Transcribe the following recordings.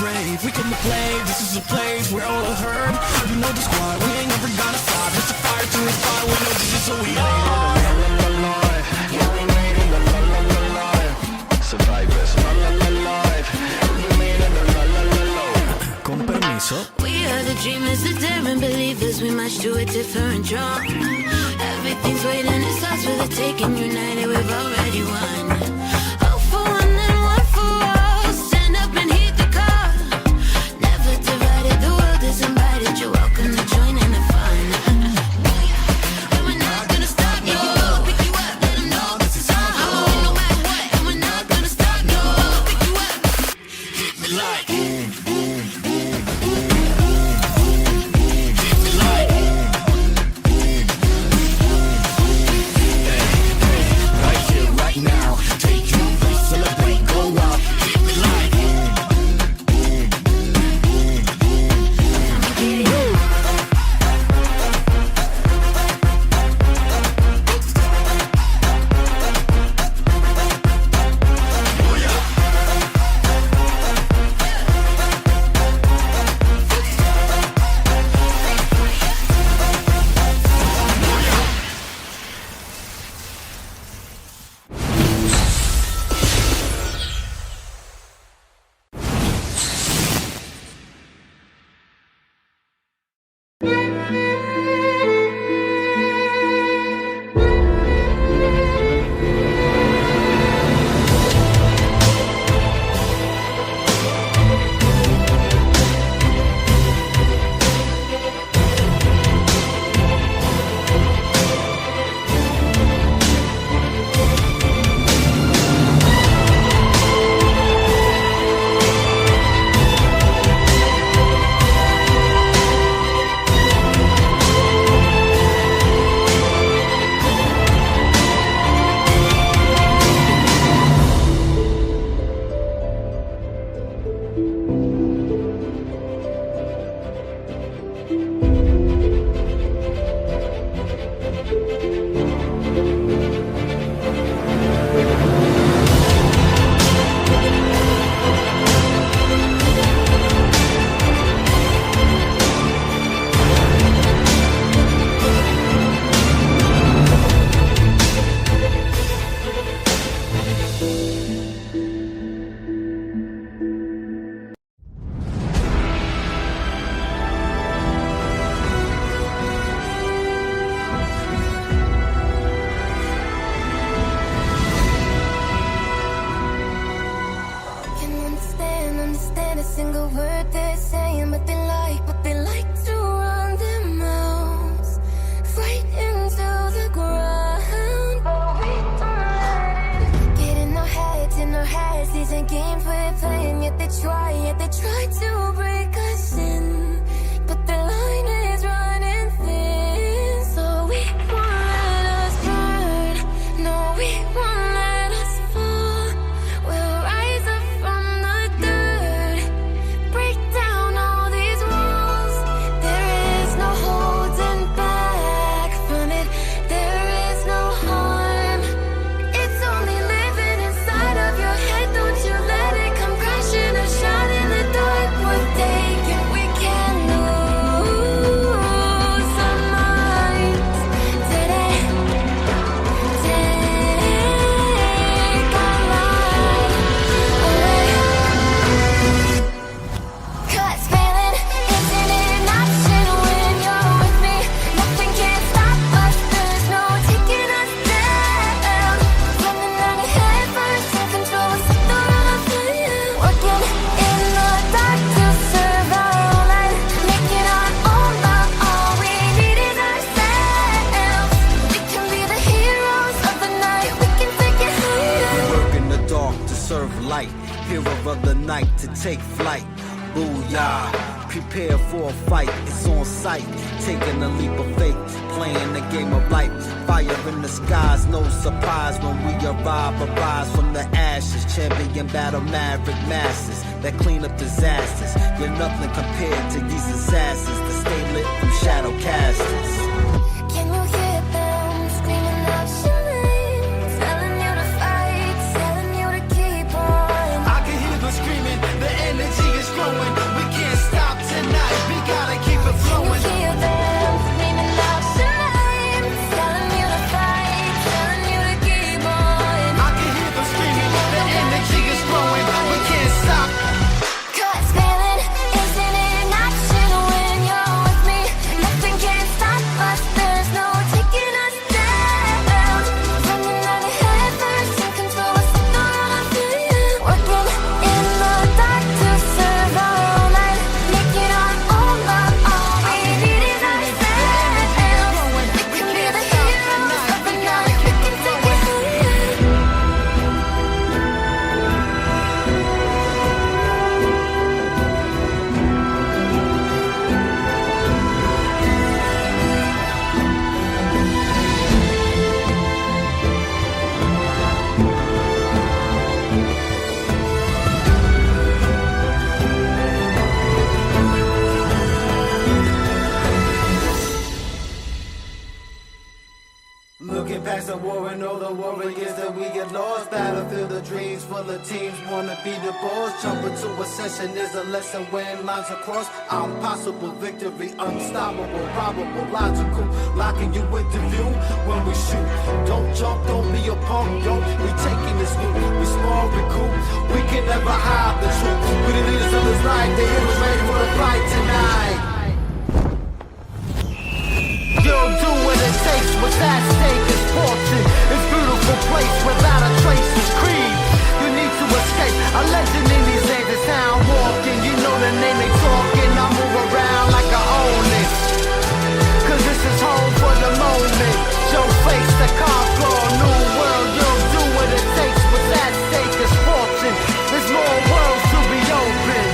brave. We come to play, this is a place where all are heard. You know the squad, we ain't never gonna stop. It's a fire to his fire, we know this is who we are. Yeah, we made it, la. Survivors, la. We made it, la. Con permiso. We are the dreamers, the daring believers. We march to a different drum. Everything's waiting, it's ours for the taking. United, we've already won. All for one and one for all. Stand up and heed the call. Never divided, the world is invited. You're welcome to join in the fun. And we're not gonna stop, no. Pick you up, let them know this is our home. No matter what, and we're not gonna stop, no. Pick you up, hit me like boom, boom, boom, boom. Hit me like right here, right now. Take you, celebrate, go out. Hit me like understand a single word they're saying, but they like to run their mouths right into the ground. But we don't let it get in our heads. These ain't games we're playing, yet they try to break us in. But the line is running thin, so we won't let us burn. No, we won't let us fall. We'll rise up from the dirt, break down all these walls. There is no holding back from it. There is no harm. It's only living inside of your head. Don't you let it come crashing or shine in the dark. We're taking, we can't lose our minds today. Take our life away. 'Cause failing isn't an option when you're with me. Nothing can stop us. There's no taking us down. Running out ahead first, in control, we set the run of fire. Working in the dark to survive and making our own luck. All we need is ourselves. We can be the heroes of the night. We can take it higher. Work in the dark to serve light, hero of the night to take flight. Booyah, prepare for a fight, it's on sight. Taking a leap of faith, playing the game of life. Fire in the skies, no surprise when we arrive. Arise from the ashes, champion battle maverick masses that clean up disasters. You're nothing compared to these assassins that stay lit from shadow casters. Can you hear them screaming out your name? Telling you to fight, telling you to keep on. I can hear them screaming, the energy is growing. There's a war and all the warriors that we get lost. Battlefield of dreams full of teams wanna be the boss. Jump into a session is a lesson when lines are crossed. Impossible victory, unstoppable, probable, logical. Locking you into view when we shoot. Don't jump, don't be a punk, yo. We taking this loot, we small, we cool. We can never hide the truth. We the leaders of this life, the heroes ready for the fight tonight. You'll do what it takes, what's at stake is fortune. This beautiful place without a trace is creed. You need to escape, a legend in these days is how I'm walking. You know the name they talking, I move around like I own it. Cause this is home for the moment. Show face the conquer, new world. You'll do what it takes, what's at stake is fortune. There's more worlds to be open.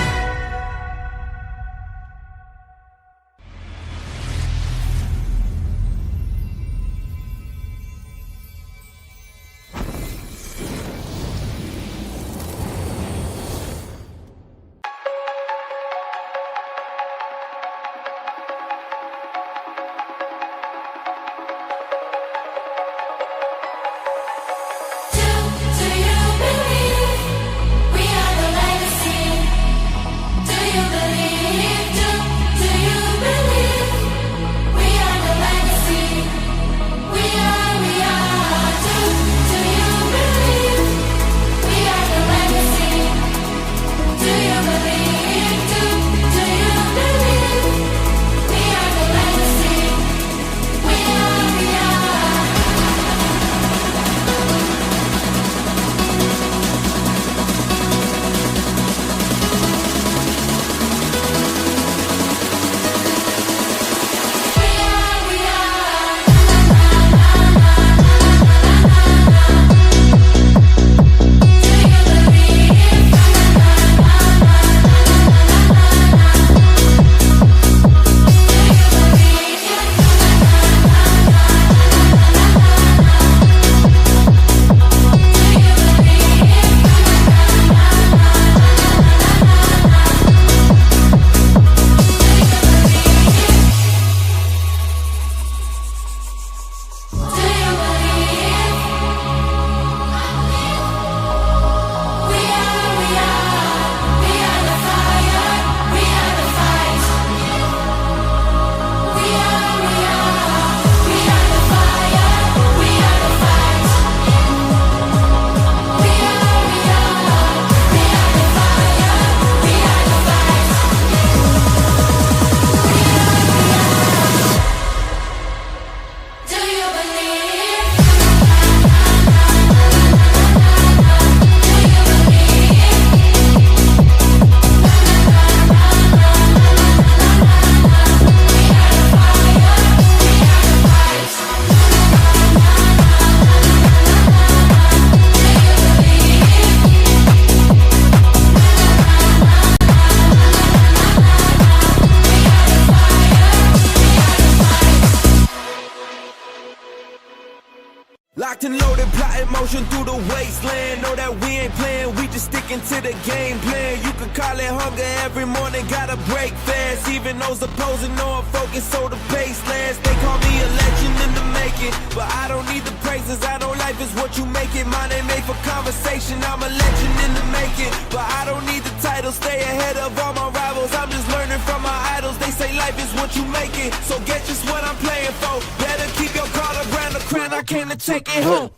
Locked and loaded, plotting motion through the wasteland. Know that we ain't playing, we just sticking to the game plan. You can call it hunger every morning, gotta break fast. Even those opposing know I'm focused, so the pace lasts. They call me a legend in the making, but I don't need the praises. I know life is what you make it. Mine ain't made for conversation, I'm a legend in the making. But I don't need the title, stay ahead of all my rivals. I'm just learning from my idols. They say life is what you make it, so get just what I'm playing for. Better keep your guard around the crown, I came to take it home.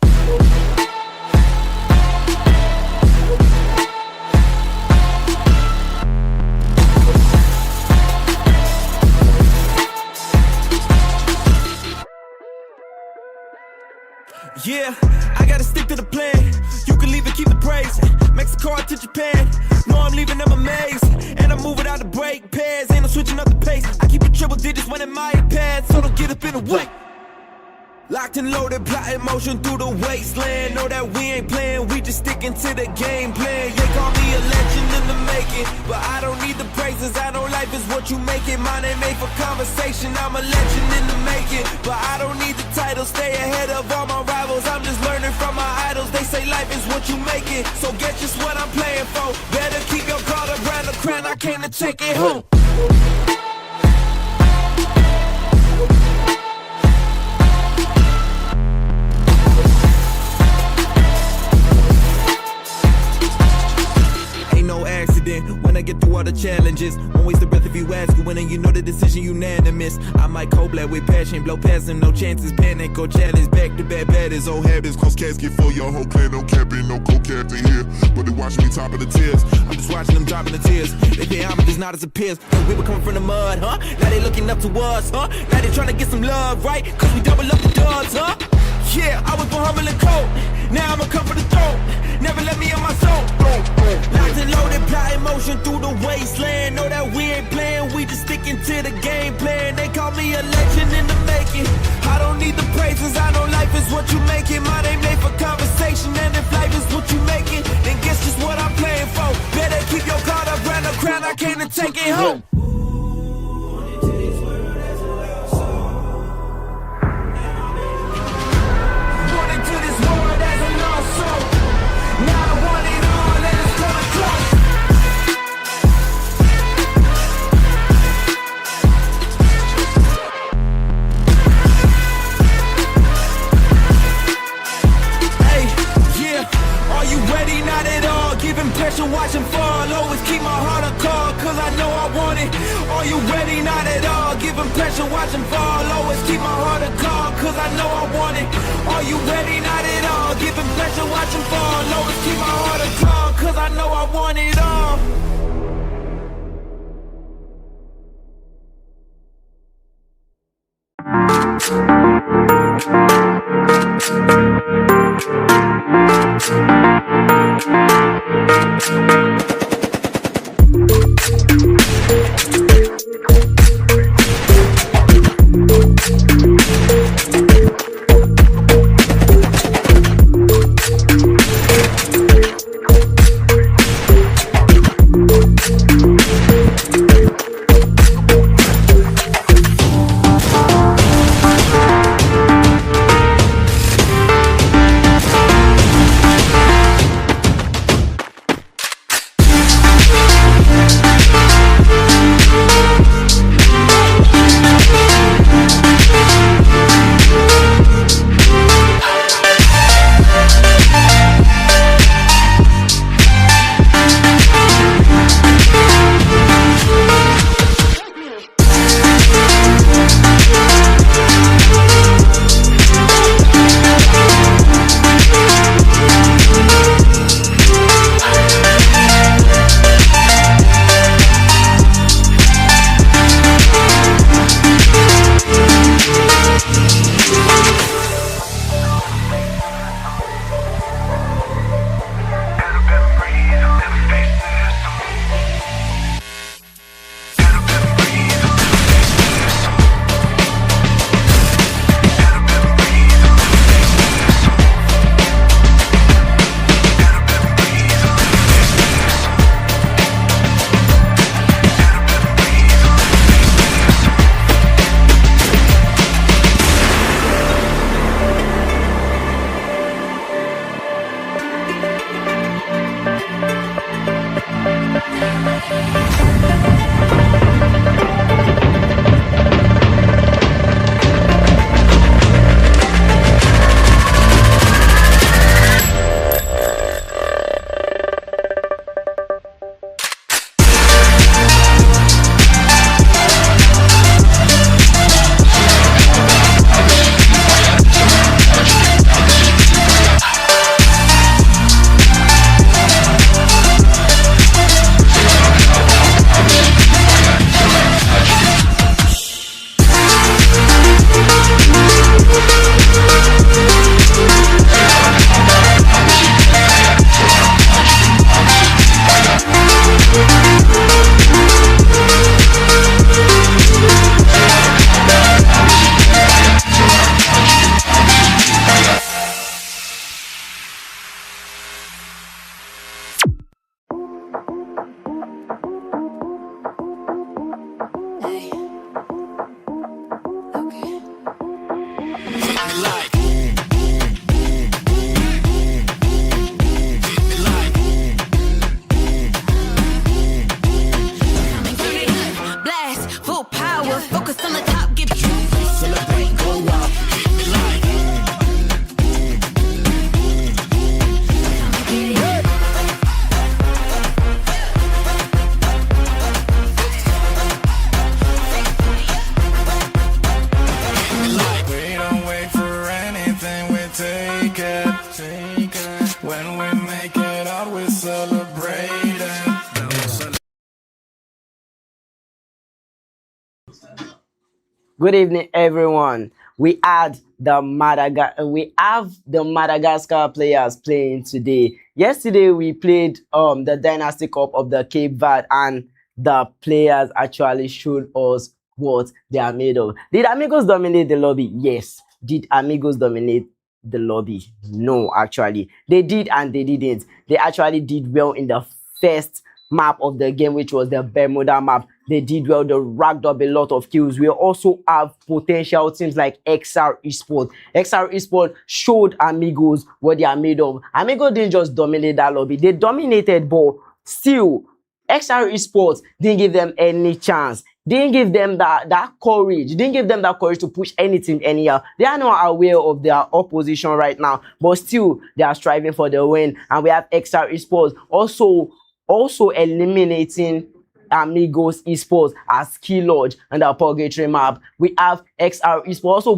Yeah, I gotta stick to the plan. You can leave and keep the praise. Mexico to Japan. No, I'm leaving them amazed. And I'm moving out the brake pads. Ain't no switching up the pace. I keep it triple digits when in my pad, so don't get up in the way. Locked and loaded, plotting motion through the wasteland. Know that we ain't playing, we just sticking to the game plan. Yeah, call me a legend in the making, but I don't need the praises. I know life is what you make it. Mine ain't made for conversation, I'm a legend in the making. But I don't need the title, stay ahead of all my rivals. I'm just learning from my idols. They say life is what you make it, so get just what I'm playing for. Better keep your guard around the crown, I came to take it home. challenges. Won't waste the breath if you ask, you win and you know the decision unanimous. I might cold black with passion, blow past him, no chances, panic or challenge. Back to back batters, old habits, cause casket for your whole clan, no capping, no co-captain here. But they watching me top of the tiers, I'm just watching them dropping the tears. They pay homage, not as a peers. And we were coming from the mud, huh? Now they looking up to us, huh? Now they trying to get some love, right? Cause we double up the dubs, huh? Yeah, I was born humble and cold. Now I'ma come for the throat. Never let me in my soul. Locked and loaded, plotting motion through the wasteland. Know that we ain't playing, we just sticking to the game plan. They call me a legend in the making. I don't need the praises, I know life is what you making. My name made for conversation, and if life is what you making, then guess just what I'm playing for. Better keep your guard up, round the crown, I came to take it home. Pressure, watch them fall. Always keep my heart on call, cause I know I want it. Are you ready? Not at all. Give them pressure, watch them fall. Always keep my heart on call, cause I know I want it. Are you ready? Not at all. Give them pressure, watch them fall. Always keep my heart on call, cause I know I want it all. Good evening, everyone. We have the Madagascar players playing today. Yesterday we played the Dynasty Cup of the Cape Verde, and the players actually showed us what they are made of. Did Amigos dominate the lobby? Yes. Did Amigos dominate the lobby? No, actually. They did and they didn't. They actually did well in the first map of the game, which was the Bermuda map. They did well. They racked up a lot of kills. We also have potential teams like XR Esport. XR Esport showed Amigos what they are made of. Amigos didn't just dominate that lobby. They dominated, but still, XR Esports didn't give them any chance. Didn't give them that courage. Didn't give them that courage to push anything anyhow. They are not aware of their opposition right now, but still they are striving for the win. And we have XR Esports also eliminating Amigos Esports as key lodge and the purgatory map. We have XR Esports also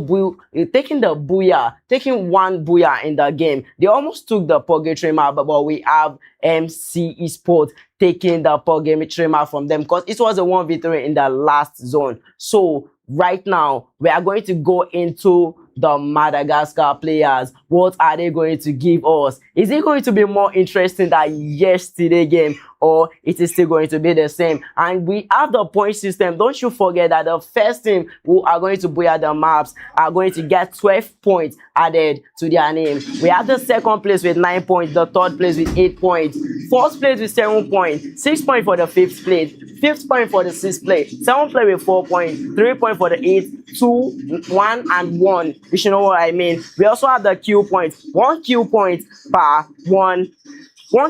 taking one booyah in the game. They almost took the purgatory map, but we have MC Esports taking the purgatory map from them because it was a 1v3 in the last zone. So right now we are going to go into the Madagascar players. What are they going to give us? Is it going to be more interesting than yesterday's game, or it is still going to be the same? And we have the point system. Don't you forget that the first team who are going to booyah the maps are going to get 12 points added to their name. We have the second place with 9 points, the third place with 8 points, fourth place with 7 points, 6 points for the fifth place, fifth point for the sixth place, seventh place with 4 points, 3 points for the eighth, 2, 1, and 1. You should know what I mean. We also have the Q points. 1 Q point per 1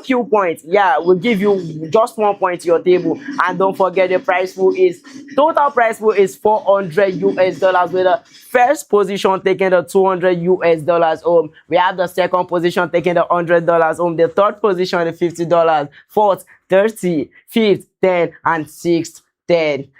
Q point, yeah, will give you just 1 point to your table. And don't forget, the total prize pool is $400 US, with the first position taking the $200 US home. We have the second position taking the $100 home, the third position the $50, fourth 30, fifth 10, and sixth 10.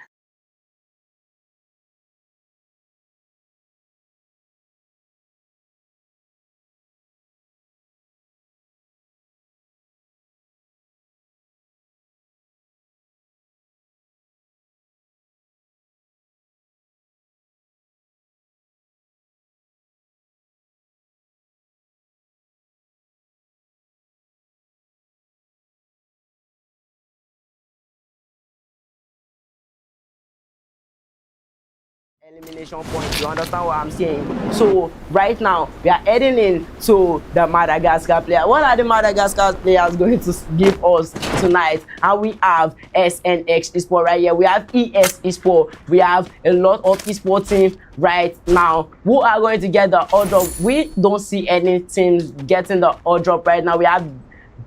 Elimination point. You understand what I'm saying? So right now we are heading in to the Madagascar player. What are the Madagascar players going to give us tonight? And we have SYNCHRON-X Esport right here. We have ESYN. We have a lot of esport teams right now who are going to get the odd drop. We don't see any teams getting the odd drop right now. We have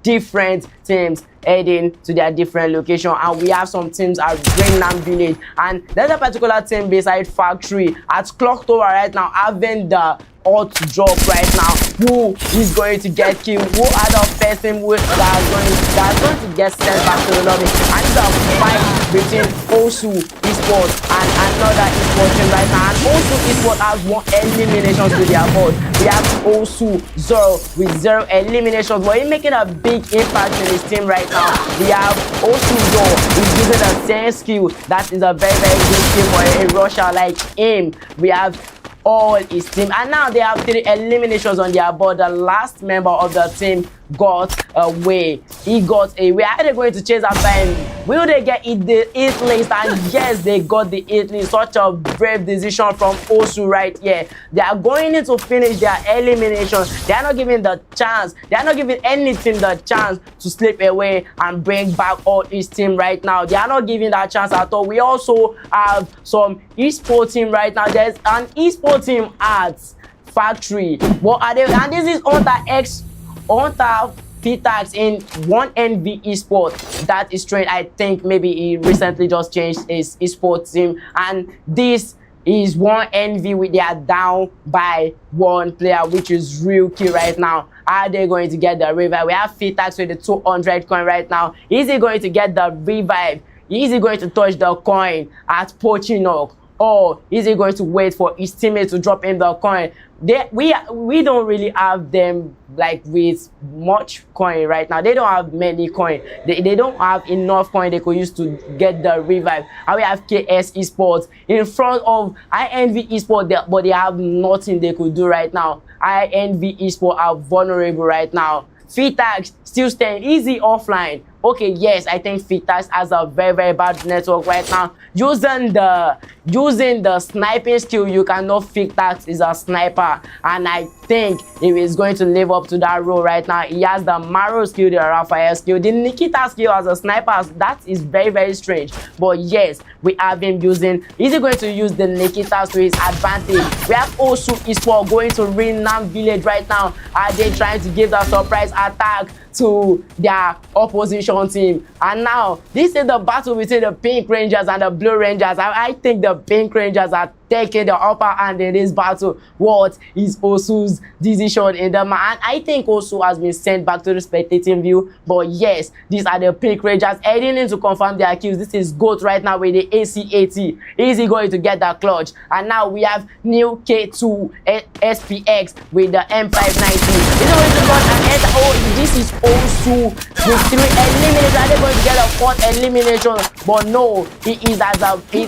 different teams heading to their different location, and we have some teams at Greenland Village, and there's a particular team beside Factory at Clock Tower right now having the hot drop right now. Who is going to get killed? Who are the first team that's going to get sent back to the lobby? And it's a fight between Osu Esport and another esport team right now, and Osu Esport has 1 elimination to their board. We have Osu 0 with 0 eliminations, but he's making a big impact in his team right now. We have Osu 0 is using the same skill. That is a very, very good skill for a rusher like him. We have all his team, and now they have 3 eliminations on their board. The last member of the team got away. He got away. Are they going to chase after him? Will they get the 8th list? And yes, they got the 8th list. Such a brave decision from Osu right here. They are going in to finish their elimination. They are not giving the chance. They are not giving any team the chance to slip away and bring back all his team right now. They are not giving that chance at all. We also have some esport team right now. There's an esport team at Factory. What are they? And this is Hunter P-Tags in 1NV Esport that is trained. I think maybe he recently just changed his esports team, and this is 1NV. They are down by 1 player, which is real key right now. Are they going to get the revive? We have P-Tags with the 200 coin right now. Is he going to get the revive? Is he going to touch the coin at Pochinok? or is he going to wait for his teammate to drop in the coin? We don't really have them like with much coin right now. They don't have many coin. They don't have enough coin they could use to get the revive. And we have KS Esports in front of INV Esports, but they have nothing they could do right now. INV Esports are vulnerable right now. FAUCHEUR still staying easy offline. Okay, yes, I think FAUCHEUR has a very bad network right now. Using the sniping skill, you can know FAUCHEUR is a sniper, and I think he is going to live up to that role right now. He has the Maro skill, the Raphael skill, the Nikita skill as a sniper. That is very strange. But yes, we have him using. Is he going to use the Nikita to his advantage? We have also Esports going to Renam Village right now. Are they trying to give the surprise attack to their opposition team? And now this is the battle between the Pink Rangers and the Blue Rangers. I think the Pink Rangers are taking the upper hand in this battle. What is Osu's decision in the match? And I think Osu has been sent back to the spectating view. But yes, these are the Pink Rangers heading in to confirm their kills. This is GOAT right now with the ACAT. Is he going to get that clutch? And now we have new K2 SPX with the M590. Is he going to got an enter? Oh, this is Osu with 3 eliminations. Are they going to get a 4th elimination? But no, he is at a very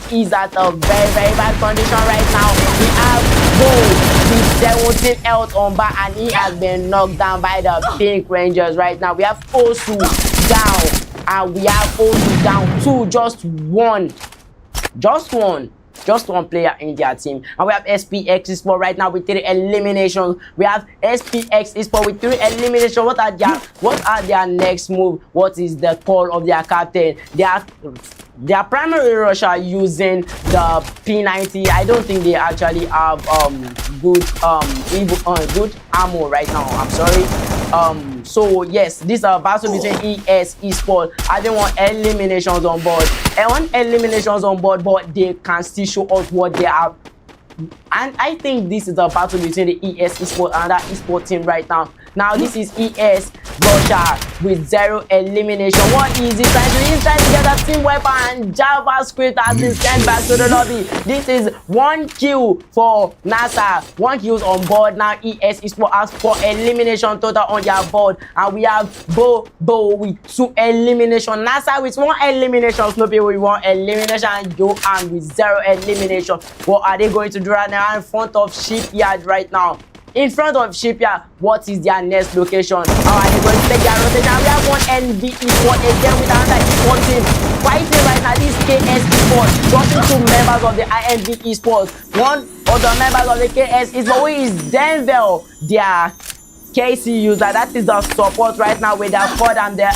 bad condition right now. We have Bo with 17 health on bar, and he has been knocked down by the Pink Rangers right now. We have Osu down, and we have Osu down 2, just one player in their team. And we have SPX Esports right now with 3 eliminations. We have SPX Esports with 3 eliminations. What are their next move? What is the call of their captain? Their primary rush are using the P90. I don't think they actually have good ammo right now. I'm sorry. So yes, this is a battle between ES Esports. I don't want eliminations on board. I want eliminations on board, but they can still show us what they have. And I think this is a battle between the ES Esports and that Esports team right now. Now this is ES Russia with 0 elimination. What is he trying to do? He's trying to get a team weapon, and JavaScript has been sent back to the lobby. This is 1 kill for NASA. 1 kill on board. Now ES Esports has 4 elimination total on their board. And we have Bo with 2 elimination. NASA with 1 elimination. Snoopy with 1 elimination. And Johan with 0 elimination. What are they going to do right now in front of Shipyard right now? In front of Shipyard, what is their next location? How are they going to take their rotation? We have 1 NV Esports again with another Esports team fighting right now. This KS Esports dropping 2 members of the INV Esports. One of the members of the KS Esports, who is Denver, their KC user. That is the support right now with their Ford and their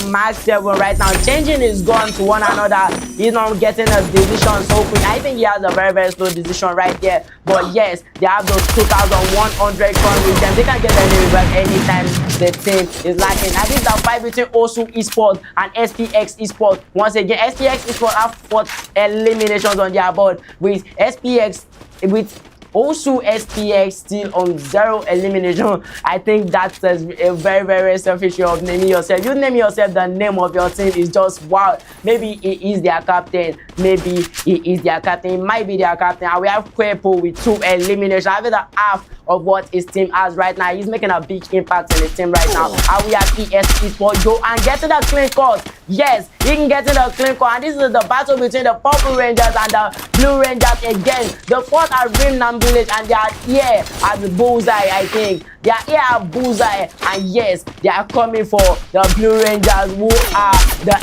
Max 7 right now. Changing his gun to one another. He's not getting a decision so quick. I think he has a very slow decision right there. But yes, they have those 2,100 coins with them. They can get any revive anytime the team is lacking. I think the fight between Osu Esports and SPX Esports. Once again, SPX Esports have 4 eliminations on their board with SPX with also SPX still on 0 elimination. I think that's a very selfish way of naming yourself. You name yourself, the name of your team is just wow. Maybe he is their captain. Maybe he is their captain. He might be their captain. And we have Kwepo with 2 eliminations. Having the half of what his team has right now. He's making a big impact in his team right now. And we have ES Esports and getting the clean cut. Yes, he can get in the clean cut. And this is the battle between the Purple Rangers and the Blue Rangers again. The fourth are Rimnam Village, and they are here at the bullseye. I think they are here at bullseye, and yes, they are coming for the Blue Rangers, who are the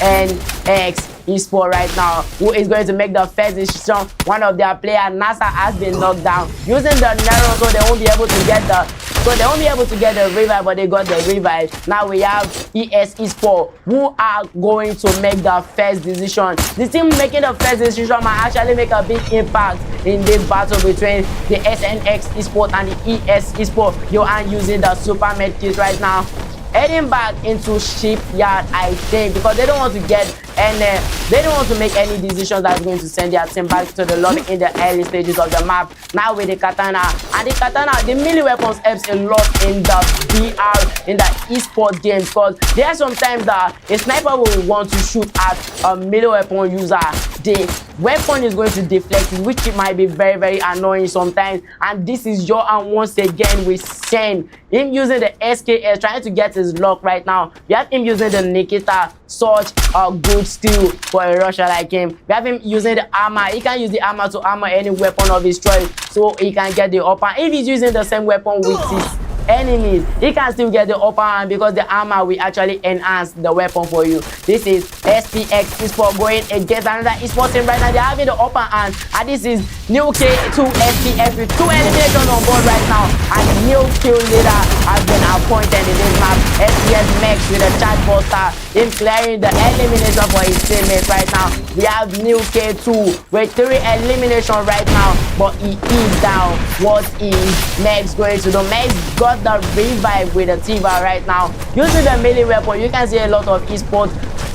SYNCHRON-X Esports right now, who is going to make the first decision. One of their players, NASA, has been knocked down using the Nero, so they won't be able to get the revive, but they got the revive. Now we have ES Esports, who are going to make the first decision. The team making the first decision might actually make a big impact in this battle between the SYNCHRON-X Esports and the ES Esports. You are using the super med kit right now, heading back into Shipyard, I think, because they don't want to get any, they don't want to make any decisions that's going to send their team back to the lobby in the early stages of the map. Now with the katana, and the katana, the melee weapons helps a lot in the VR, in the esports games, because there are sometimes that a sniper will want to shoot at a melee weapon user, the weapon is going to deflect it, which it might be very annoying sometimes. And this is your and once again we send him using the SKS, trying to get his lock right now. We have him using the Nikita, such a good steal for a rusher like him. We have him using the armor. He can use the armor to armor any weapon of his choice, so he can get the upper. If he's using the same weapon with his enemies, he can still get the upper hand because the armor will actually enhance the weapon for you. This is SPX eSport going against another eSport team right now. They're having the upper hand, and this is New K2 SPX with 2 eliminations on board right now, and new kill leader has been appointed in this map. SPS Max with a chat buster, him clearing the elimination for his teammates right now. We have New K2 with 3 eliminations right now, but he is down. What is Max going to do? Max got the revive with the Tiva right now. Using the melee weapon, you can see a lot of eSport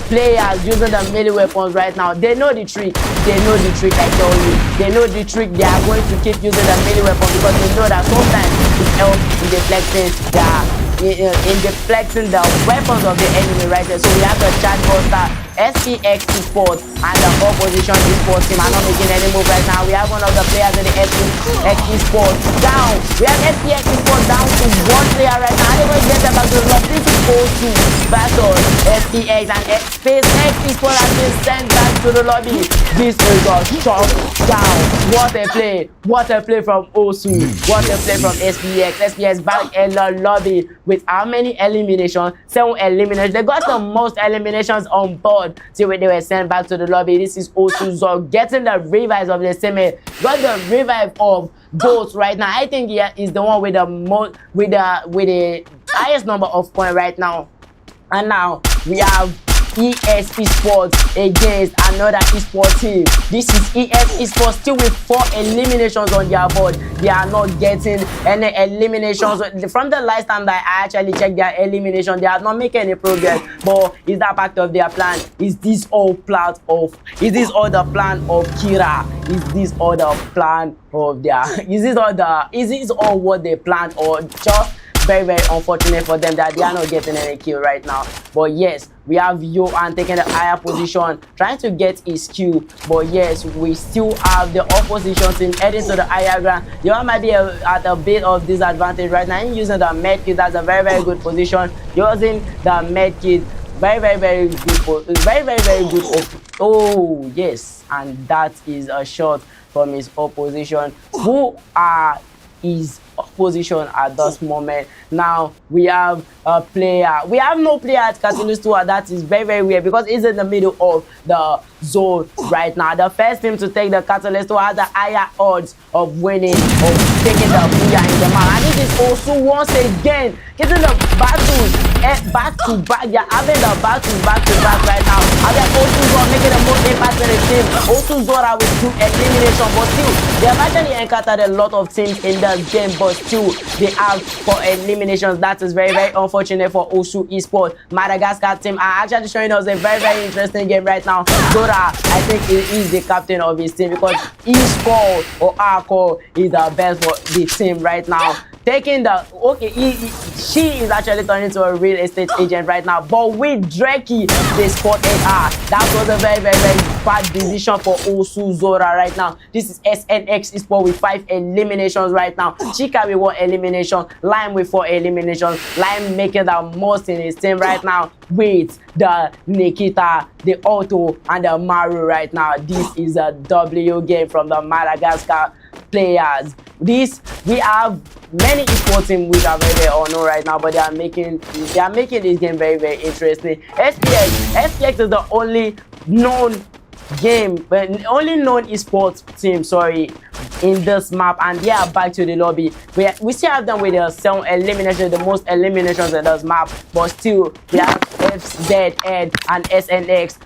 players using the melee weapons right now. They know the trick. They know the trick, I tell you. They know the trick. They are going to keep using the melee weapon because they know that sometimes it helps in deflecting the weapons of the enemy right there. So we have the chat buster, SPX eSport, and the opposition eSport team are not making any move right now. We have one of the players in the SPX eSport down. We have SPX eSport down to 1 player right now. They're going to get them back to the lobby. This is 4-2 versus SPX, and SpaceX eSport has been sent back to the lobby. This is a shot down. What a play. What a play from Osu. What a play from SPX. SPX back in the lobby with how many eliminations? 7 eliminations. They got the most eliminations on board till they were sent back to the lobby. This is Osu getting the revives of the same. Got the revive of Ghost right now. I think he is the one with the most with the highest number of points right now. And now we have ES eSports against another eSport team. This is ES eSports still with 4 eliminations on their board. They are not getting any eliminations. From the last time that I actually checked their elimination, they are not making any progress. But is that part of their plan? Is this all the plan of Kira? Is this all the plan of their is this all what they planned, or just very unfortunate for them that they are not getting any kill right now? But yes, we have Yohan taking the higher position, trying to get his kill. But yes, we still have the opposition team heading to the higher ground. Yohan might be at a bit of disadvantage right now. He's using the med kit. That's a very good position. Using the med kit, very good, very good. Oh yes, and that is a shot from his opposition. Who are his opposition at this moment? Now we have a player. We have no player at Catalyst 2. That is very weird because he's in the middle of the zone right now. The first team to take the Catalyst 2 has the higher odds of winning, of taking the player in the map. And this is also once again getting the battles back to back. They're having the battles back to back right now. And then Osuzora making the most impact in the team. Osuzora with 2 eliminations, but still they have actually encountered a lot of teams in the game, but still they have 4 eliminations. That is very unfortunate for Osu eSport. Madagascar team are actually showing us a very interesting game right now. Zora, I think he is the captain of his team because eSport or Arco is the best for the team right now. Taking the she is actually turning into a real estate agent right now. But with Dreki, they spotted her. That was a very bad decision for Osuzora right now. This is SNX eSport with 5 eliminations right now. Chika with 1 elimination. Lime with 4 eliminations. Lime making the most in his team right now with the Nikita, the Otto, and the Maru right now. This is a W game from the Madagascar players. We have many esports teams which are very unknown right now, but they are making this game very interesting. SPX is the only known esports team, sorry, in this map, and they are back to the lobby. We still have them with the 7 eliminations, the most eliminations in this map, but still we have FZ and SNX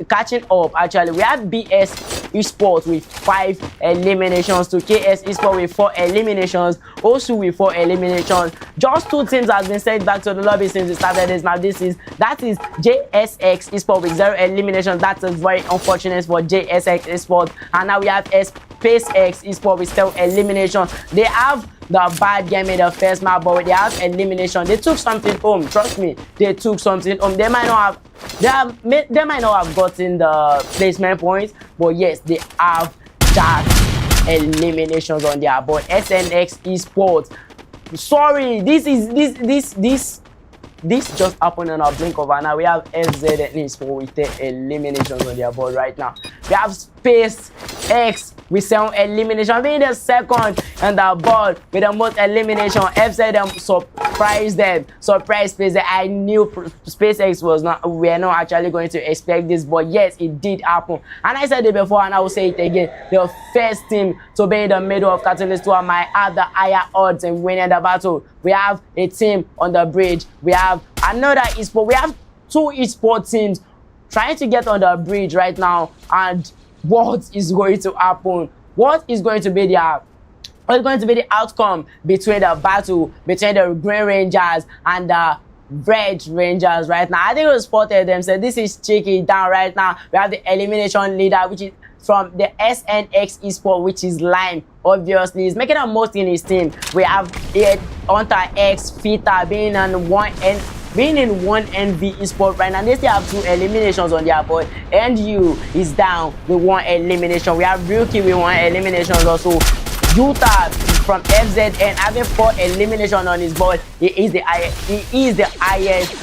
catching up. Actually, we have BS eSports with 5 eliminations to KS eSport with 4 eliminations, Osu with 4 eliminations. Just 2 teams has been sent back to the lobby since we started this map. That is JSX eSport with 0 eliminations. That is very unfortunate for JSX eSport. And now we have SpaceX Esport with self-elimination. They have the bad game in the first map, but they have elimination. They took something home. Trust me, they took something home. They might not have gotten the placement points, but yes, they have that eliminations on their board. SNX Esports. Sorry, this just happened in a blink of an eye. We have FZN Esport with the eliminations on their board right now. We have SpaceX with some elimination. Being the second on the board with the most elimination. FZN surprised them. Surprised SpaceX. I knew SpaceX we are not actually going to expect this, but yes, it did happen. And I said it before and I will say it again. The first team to be in the middle of Catalyst Tour might have the higher odds in winning the battle. We have a team on the bridge. We have another esport. We have two esport teams trying to get on the bridge right now. And what is going to happen? What is going to be the outcome between the battle between the Green Rangers and the Red Rangers right now? I think we spotted them. So this is cheeky down right now. We have the elimination leader, which is from the SNX Esport, which is Lime. Obviously, he's making the most in his team. We have Hunter X Fita being in one NV Esport right now. They still have 2 eliminations on their board. And you is down with 1 elimination. We have Rookie with 1 elimination also. Utah from FZN having 4 eliminations on his board. He is the highest.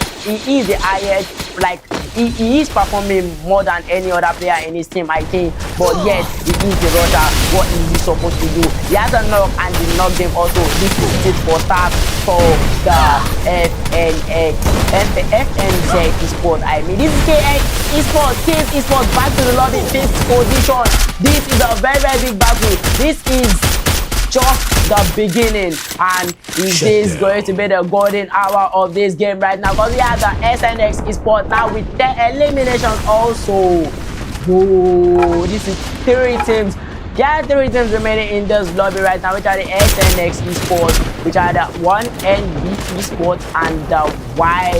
Like he is performing more than any other player in his team, I think. But yes, he is the rusher. What is he supposed to do? He has a knock and he knocked him also. This is it for start for the FNZ Esport. I mean, this is KX Esport. KX Esport back to the lobby, 5th position. This is a very, very big battle. This is just the beginning, and it is going to be the golden hour of this game right now, because we have the SNX Esport now with 10 eliminations also. Whoa, this is 3 teams. There are 3 teams remaining in this lobby right now, which are the SNX Esport, which are the 1NB Esport and the Y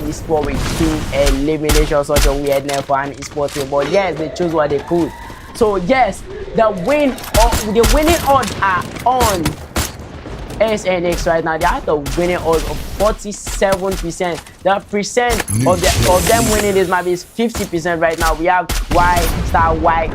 Esport with 2 eliminations. Such a weird name for an esport team, but yes, they choose what they could. So yes, the winning odds are on SNX right now. They have the winning odds of 47%. The percent of them winning this map is 50% right now. We have Y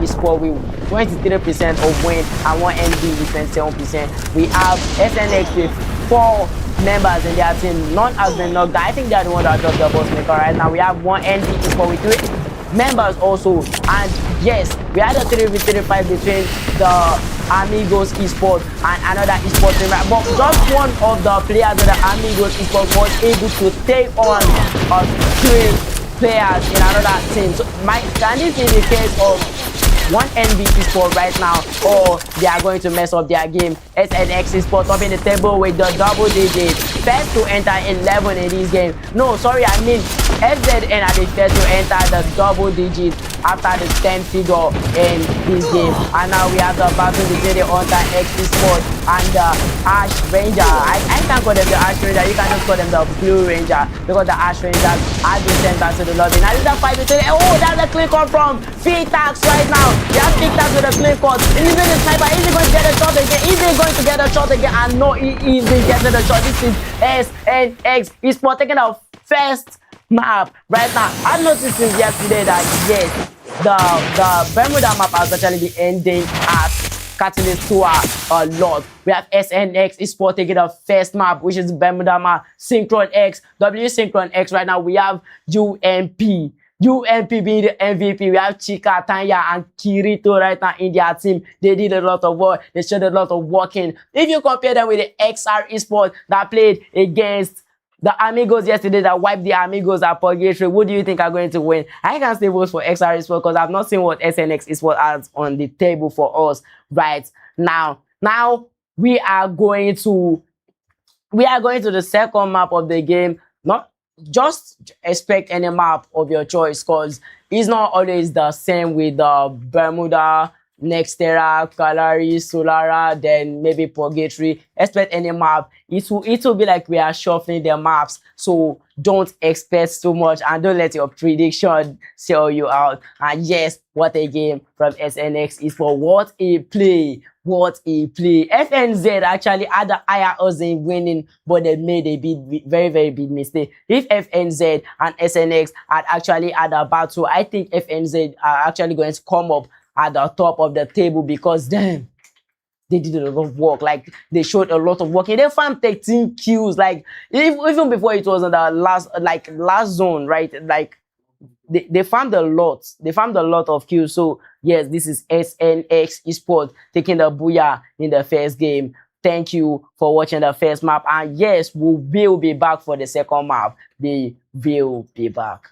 Esport with 23% of win and 1NB with 27%. We have SNX with 4 members in their team. None has been knocked out. I think they are the one that dropped the boss maker right now. We have 1NB Esport with 3 members also, and yes, we had a 3v3 fight between the Amigos Esport and another esport team, but just one of the players of the Amigos Esport was able to take on 3 players in another team. So can this be the case of 1NB Esport right now, or they are going to mess up their game? SNX Esport up in the table with the double digits, first to enter 11 in this game. No, sorry, I mean FZN are the first to enter the double digits after the 10 figure in this game. And now we have the battle between the Hunter X Esport and the Ash Ranger. I can't call them the Ash Ranger, you can just call them the Blue Ranger, because the Ash Rangers have been sent back to the lobby. Now this is a fight between, oh, that's a clean cut from Fitax right now. They have Fitax with a clean cut. Is he the sniper? Is he going to get a shot again? Is he going to get a shot again? And no, he isn't getting a shot. This is SNX Esport taking a first map right now. I've noticed since yesterday that yes, the Bermuda map has actually been ending at Catalyst Tour a lot. We have SNX Esport taking the first map, which is Bermuda map. SYNCHRON-X, SYNCHRON-X right now. We have UMP being the MVP. We have Chika, Tanya, and Kirito right now in their team. They did a lot of work. They showed a lot of working. If you compare them with the XR Esport that played against the Amigos yesterday, that wiped the Amigos at Purgatory, who do you think are going to win? I can still vote for XR Esport because I've not seen what SNX Esport has on the table for us right now. Now we are going to the second map of the game. Not just expect any map of your choice, because it's not always the same with the Bermuda Nextera, Calari, Solara, then maybe Purgatory. Expect any map. It will be like we are shuffling the maps. So don't expect so much and don't let your prediction sell you out. And yes, what a game from SNX is for what a play. What a play. FNZ actually had the higher odds in winning, but they made a very, very big mistake. If FNZ and SNX had actually had a battle, I think FNZ are actually going to come up at the top of the table because damn, they did a lot of work. Like they showed a lot of work. And they farmed 13 kills. Like even before it was on the last zone, right? Like they farmed a lot. They farmed a lot of kills. So yes, this is SNX Esport taking the booyah in the first game. Thank you for watching the first map. And yes, we will be back for the second map. They will be back.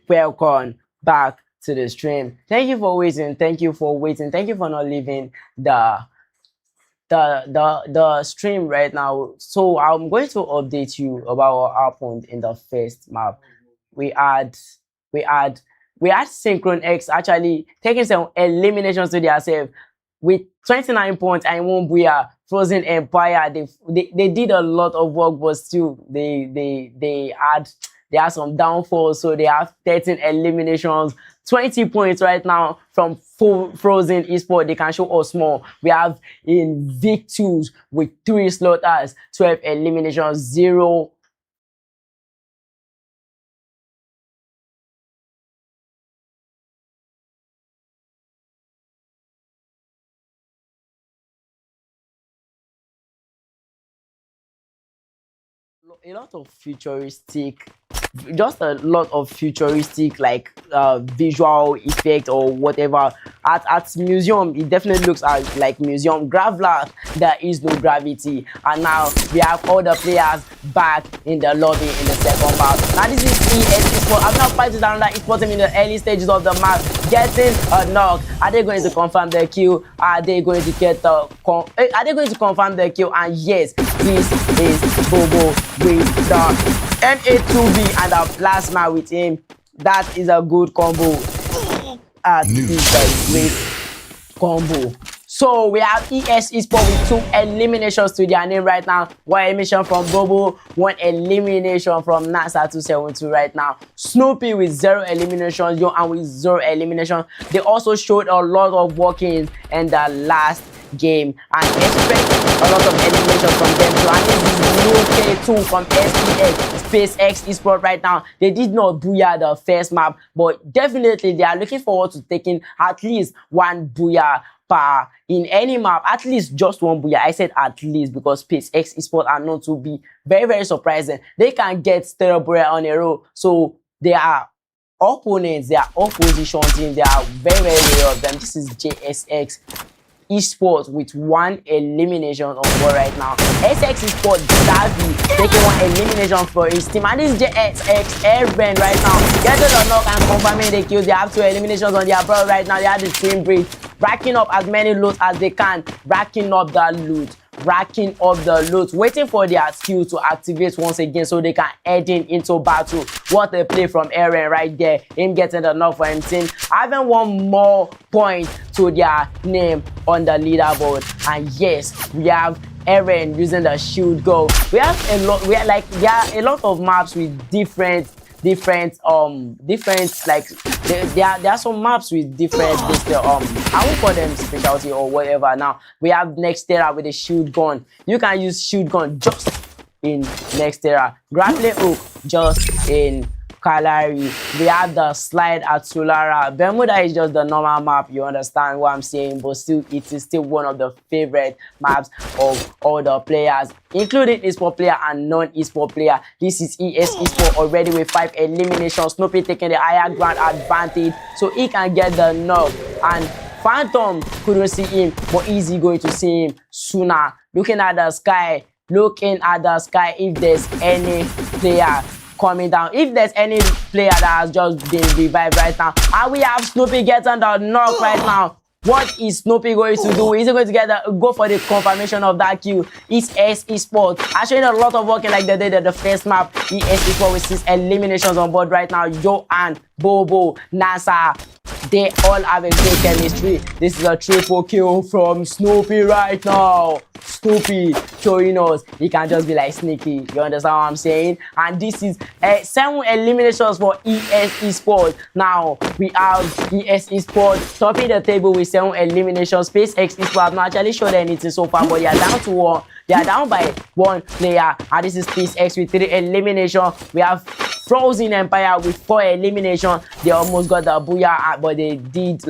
Welcome back to the stream. Thank you for waiting. Thank you for waiting. Thank you for not leaving the stream right now. So I'm going to update you about what happened in the first map. We had SYNCHRON-X actually taking some eliminations to themselves with 29 points and one booyah. Frozen Empire, they did a lot of work, but still they had some downfalls. So they have 13 eliminations, 20 points right now from Frozen Esport. They can show us more. We have INVICTUS with 3 slaughters, 12 eliminations, 0 a lot of futuristic, just a lot of futuristic like visual effect or whatever. At museum, it definitely looks like museum. Gravlar, there is no gravity, and now we have all the players back in the lobby in the second map. Now this is ESPORT. I'm not fighting another esports team in the early stages of the map, getting a knock. Are they going to confirm the kill? Are they going to get the are they going to confirm the kill? And yes, this is Bobo with the MA2B and the plasma with him. That is a good combo. This is a great combo. So we have ESYN with 2 eliminations to their name right now. 1 elimination from Bobo, 1 elimination from NASA 272 right now. Snoopy with 0 eliminations, Johan with 0 eliminations. They also showed a lot of workings in the last game and expect a lot of eliminations from them too. And this is K2 from SPX ESPORT right now. They did not booyah the first map, but definitely they are looking forward to taking at least 1 booyah per in any map, at least just 1 booyah. I said at least because SpaceX ESPORT are known to be very surprising. They can get stereo booyah on a row, so they are opponents, they are opposition team, they are very rare of them. This is JSX ESPORT with 1 elimination on board right now. SX ESPORT Davi taking 1 elimination for his team, and this is JSX Airben right now getting the knock and confirming the kills. They have 2 eliminations on their board right now. They have the twin breed, racking up as many loot as they can, racking up the loot, waiting for their skill to activate once again so they can head into battle. What a play from Aaron right there, him getting the knock for him team, having 1 more point to their name on the leaderboard. And yes, we have Aaron using the shield go. We have a lot, there are a lot of maps with different like there are some maps with different I won't call them specialty or whatever. Now we have Nextera with a shield gun. You can use shield gun just in Nextera, grappling hook just in Kalari. We have the slide at Solara. Bermuda is just the normal map, you understand what I'm saying, but still it is still one of the favorite maps of all the players, including esport player and non-esport player. This is ESPORT already with 5 eliminations. Snoopy taking the higher ground advantage, so he can get the knock. And Phantom couldn't see him, but is he going to see him sooner? Looking at the sky if there's any player coming down, if there's any player that has just been revived right now. And we have Snoopy getting the knock right now. What is Snoopy going to do? Is he going to go for the confirmation of that kill? It's ESPORT. I showed a lot of working like they did at the first map. ESPORT with 6 eliminations on board right now. Johan, Bobo, NASA, they all have a great chemistry. This is a triple kill from Snoopy right now. Snoopy showing us he can just be like sneaky. You understand what I'm saying? And this is 7 eliminations for ESPORT. Now we have ESPORT topping the table with 7 eliminations. SpaceX ESPORT have not actually showed anything so far, but they are down to 1. They are down by 1 player, and this is SpaceX with 3 eliminations. We have Frozen Empire with 4 eliminations. They almost got the booyah, but they did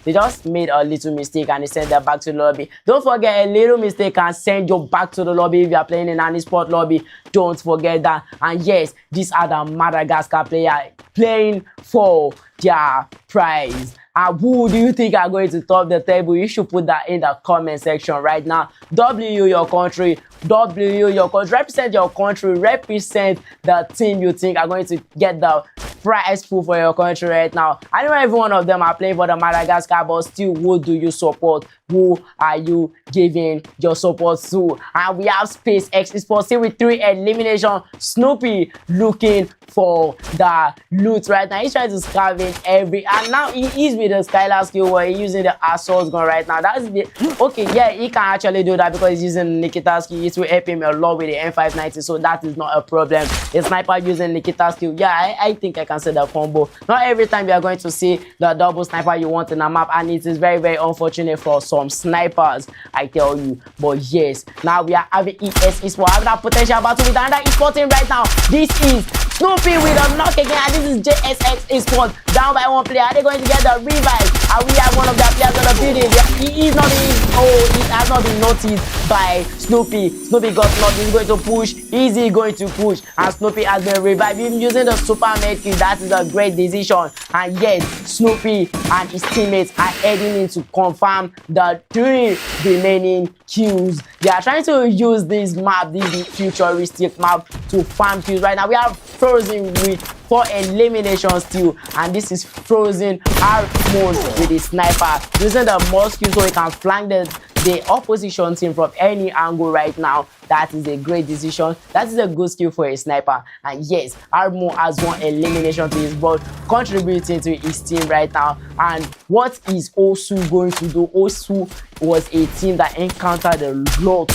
they just made a little mistake and they sent them back to the lobby. Don't forget, a little mistake can send you back to the lobby if you are playing in an esport lobby. Don't forget that. And yes, these are the Madagascar players playing for their prize. And who do you think are going to top the table? You should put that in the comment section right now. W your country. W your country. Represent your country. Represent the team you think are going to get the prize pool for your country right now. I know every one of them are playing for the Madagascar, but still, who do you support? Who are you giving your support to? And we have SpaceX ESPORT still with 3 eliminations. Snoopy looking for the loot right now. He's trying to scavenge every, and now he is with the Skylar skill where he's using the assault gun right now. That's the okay, yeah, he can actually do that because he's using Nikita's skill. It will help him a lot with the M590, so that is not a problem. The sniper using Nikita's skill, yeah, I think I can say the combo. Not every time you are going to see the double sniper you want in a map, and it is very unfortunate for some snipers, I tell you. But yes, now we are having ESPORT having that potential battle with another esport team right now. This is Snoopy with a knock again, and this is JSX ESPORT down by 1 player. Are they going to get the revive? And we have one of their players on the building. He has not been noticed by Snoopy. Snoopy got knocked. He's going to push. Easy going to push, and Snoopy has been revived. Even using the super medkit, that is a great decision. And yet, Snoopy and his teammates are heading in to confirm the 3 remaining kills. They are trying to use this map, this futuristic map, to farm kills. Right now, we have Frozen with 4 eliminations still, and this is Frozen R-Moon with the sniper using the muscle so he can flank the opposition team from any angle right now. That is a great decision. That is a good skill for a sniper. And yes, R-Moon has 1 elimination to his board, contributing to his team right now. And what is Osu going to do? Osu was a team that encountered a lot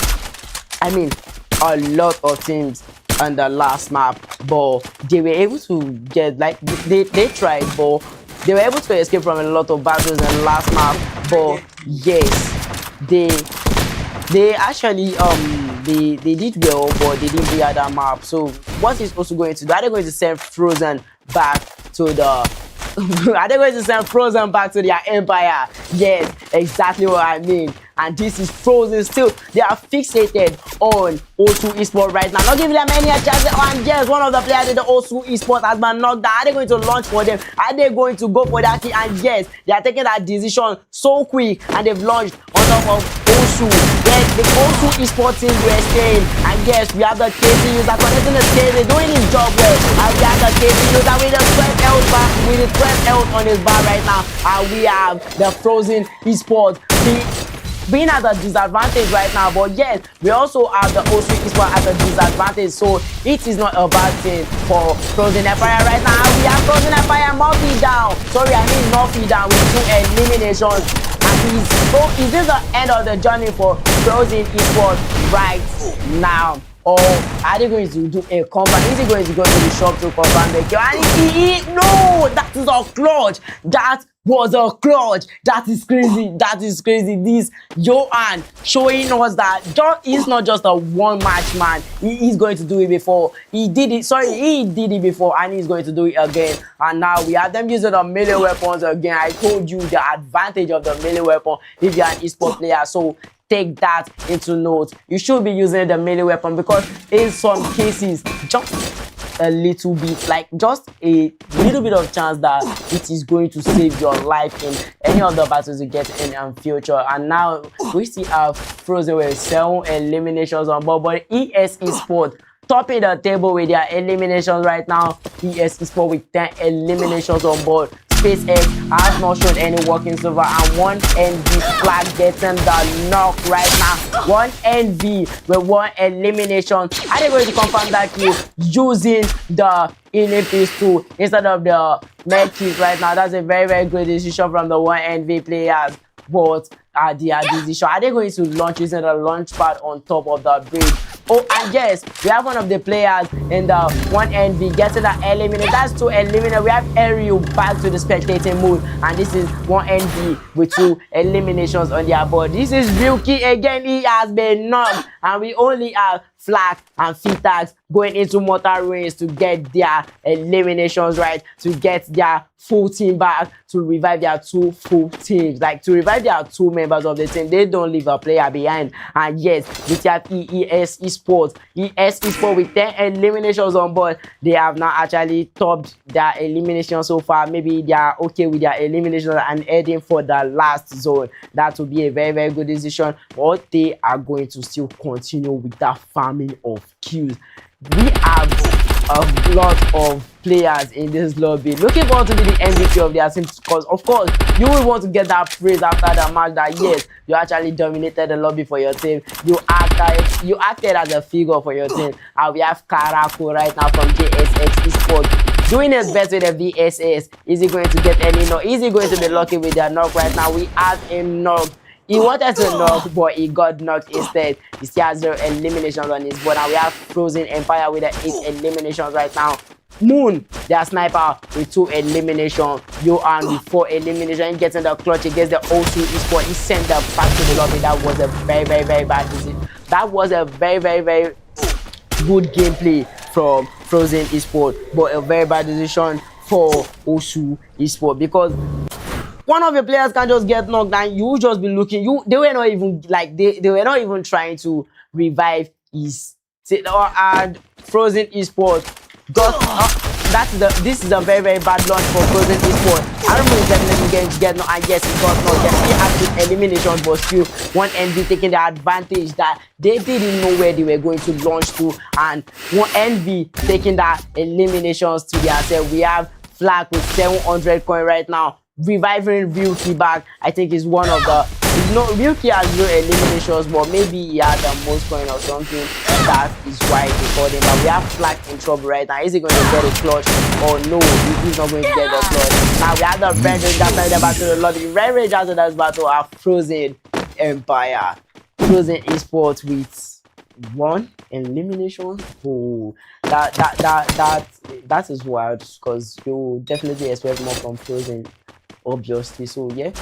of teams on the last map, but they were able to get, like, they tried, but they were able to escape from a lot of battles in the last map. But yes, they actually they did well, but they didn't clear that map. So what is also going to do? Are they going to send Frozen back to the are they going to send Frozen back to their empire? Yes, exactly what I mean. And this is Frozen still. They are fixated on Osu Esport right now, not giving them any chance. And yes, one of the players in the Osu Esport has been knocked down. Are they going to launch for them? Are they going to go for that kill? And yes, they are taking that decision so quick, and they've launched on top of Osu. Yes, the Osu Esport team were staying. And yes, we have the KC user connecting the stage. They're doing his job well. And we have the KC user with the 12 health back, with the 12 health on his bar right now. And we have the Frozen Esport being at a disadvantage right now. But yes, we also have the Osu Esport at a disadvantage, so it is not a bad thing for Frozen Empire right now. We have Frozen Empire Murphy down. Sorry, I mean Murphy down with 2 eliminations. And is this the end of the journey for Frozen Esport right now? Or are they going to do a comeback? Is he going to go to the shop to confirm the kill? And no, that is a clutch. That was a clutch. That is crazy. That is crazy. This Johan showing us that he's not just a one-match man. He is going to do it before. He did it before, and he's going to do it again. And now we have them using the melee weapons again. I told you the advantage of the melee weapon if you're an esport player. So take that into note. You should be using the melee weapon, because in some cases, just a little bit, like just a little bit of chance that it is going to save your life in any of the battles you get in future. And now we see our Frozen with 7 eliminations on board, but ESYN topping the table with their eliminations right now. ESYN with 10 eliminations on board. SpaceX has not shown any working silver, and 1 NV flag getting the knock right now. 1 NV with 1 elimination. Are they going to confirm that kill using the INVICTUS tool instead of the medkit right now? That's a very, very good decision from the 1 NV players. But their decision, are they going to launch using the launch pad on top of the bridge? Oh, and yes, we have one of the players in the 1 NV getting the eliminate. That's 2 eliminate. We have Ariel back to the spectating mode, and this is 1 NV with 2 eliminations on their board. This is Ryuki again. He has been knocked, and we only have Flak and Fitax going into Mortal Ruins to get their eliminations right, to get their full team back, to revive their 2 full teams, like to revive their 2 members of the team. They don't leave a player behind. And yes, we have ESYN with 10 eliminations on board. They have now actually topped their elimination so far. Maybe they are okay with their elimination and heading for the last zone. That will be a very, very good decision, but they are going to still continue with that farming of kills. We have a lot of players in this lobby looking forward to be the MVP of their team, because of course you will want to get that praise after the match that yes, you actually dominated the lobby for your team. You acted as a figure for your team. And we have Karako right now from JSX ESPORT doing his best with the VSS. Is he going to get any knock? Is he going to be lucky with their knock right now? We have him knocked. He wanted to knock, but he got knocked instead. He still has 0 eliminations on his board. And we have Frozen Empire with the 8 eliminations right now. Moon, their sniper, with 2 eliminations. Johan with 4 eliminations. He gets in the clutch against the Osu Esport. He sent them back to the lobby. That was a very, very, very bad decision. That was a very, very, very good gameplay from Frozen Esport, but a very bad decision for Osu Esport, because one of your players can just get knocked and you just be looking. They were not even like they were not even trying to revive his and Frozen Esport got this is a very, very bad launch for Frozen Esport. Arumu is definitely going to get knocked, and yes, he got knocked. Yes, he had this elimination, but still one Envy taking the advantage that they didn't know where they were going to launch to, and one Envy taking that eliminations to themselves. We have Flag with 700 coin right now. Reviving Ryuki back, I think, is one of the. Ryuki has no eliminations, but maybe he had the most coin or something. That is why they called him. But we have Flag in trouble right now. Is he going to get a clutch? Or no, he's not going to get a clutch. Now we have the Red Rangers side the battle. A lot of the Red Rangers in this battle are Frozen Empire. Frozen Esports with 1 elimination. Oh, that is wild, because you definitely expect more from Frozen, obviously. So yeah,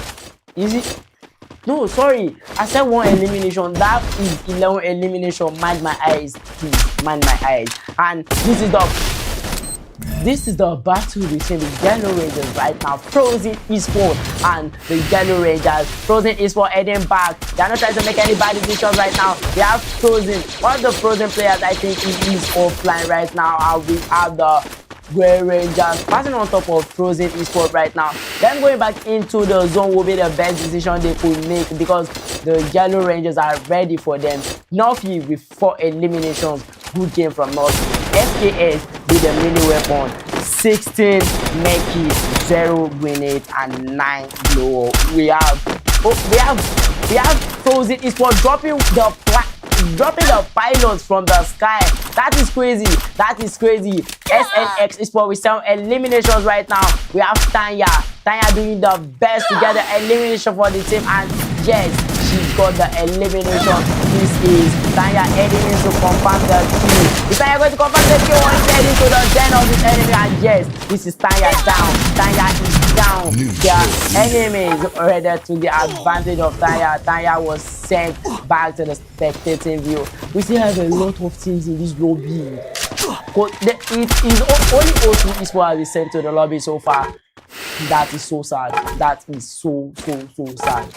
easy. No, sorry, I said 1 elimination. That is 11 elimination. Mind my eyes, please. Mind my eyes. And this is the battle between the Yellow Rangers right now. Frozen Esport and the Yellow Rangers. Frozen Esport heading back. They are not trying to make any bad decisions right now. They have Frozen. One of the Frozen players, I think, he is offline right now. And we have the Red Rangers passing on top of Frozen Esport right now. Them going back into the zone will be the best decision they could make, because the Yellow Rangers are ready for them. Northie with 4 eliminations. Good game from Northie. FKS with the mini weapon. 16 Mekis, 0 grenade, and 9 blow. We have Frozen Esport dropping the pilots from the sky. That is crazy. That is crazy. SNX Esport with 7 eliminations right now. We have Tanya doing the best to get the elimination for the team, and yes, she got the elimination. This is Tanya heading into confirm the kill. Is Tanya going to confirm the kill, or is heading to the den of his enemy? And yes, this is Tanya down. Tanya is down. The enemy is ready to the advantage of Tanya. Tanya was sent back to the spectating view. We still have a lot of teams in this lobby. But it is only Osu Esport has been sent to the lobby so far. That is so sad. That is so sad.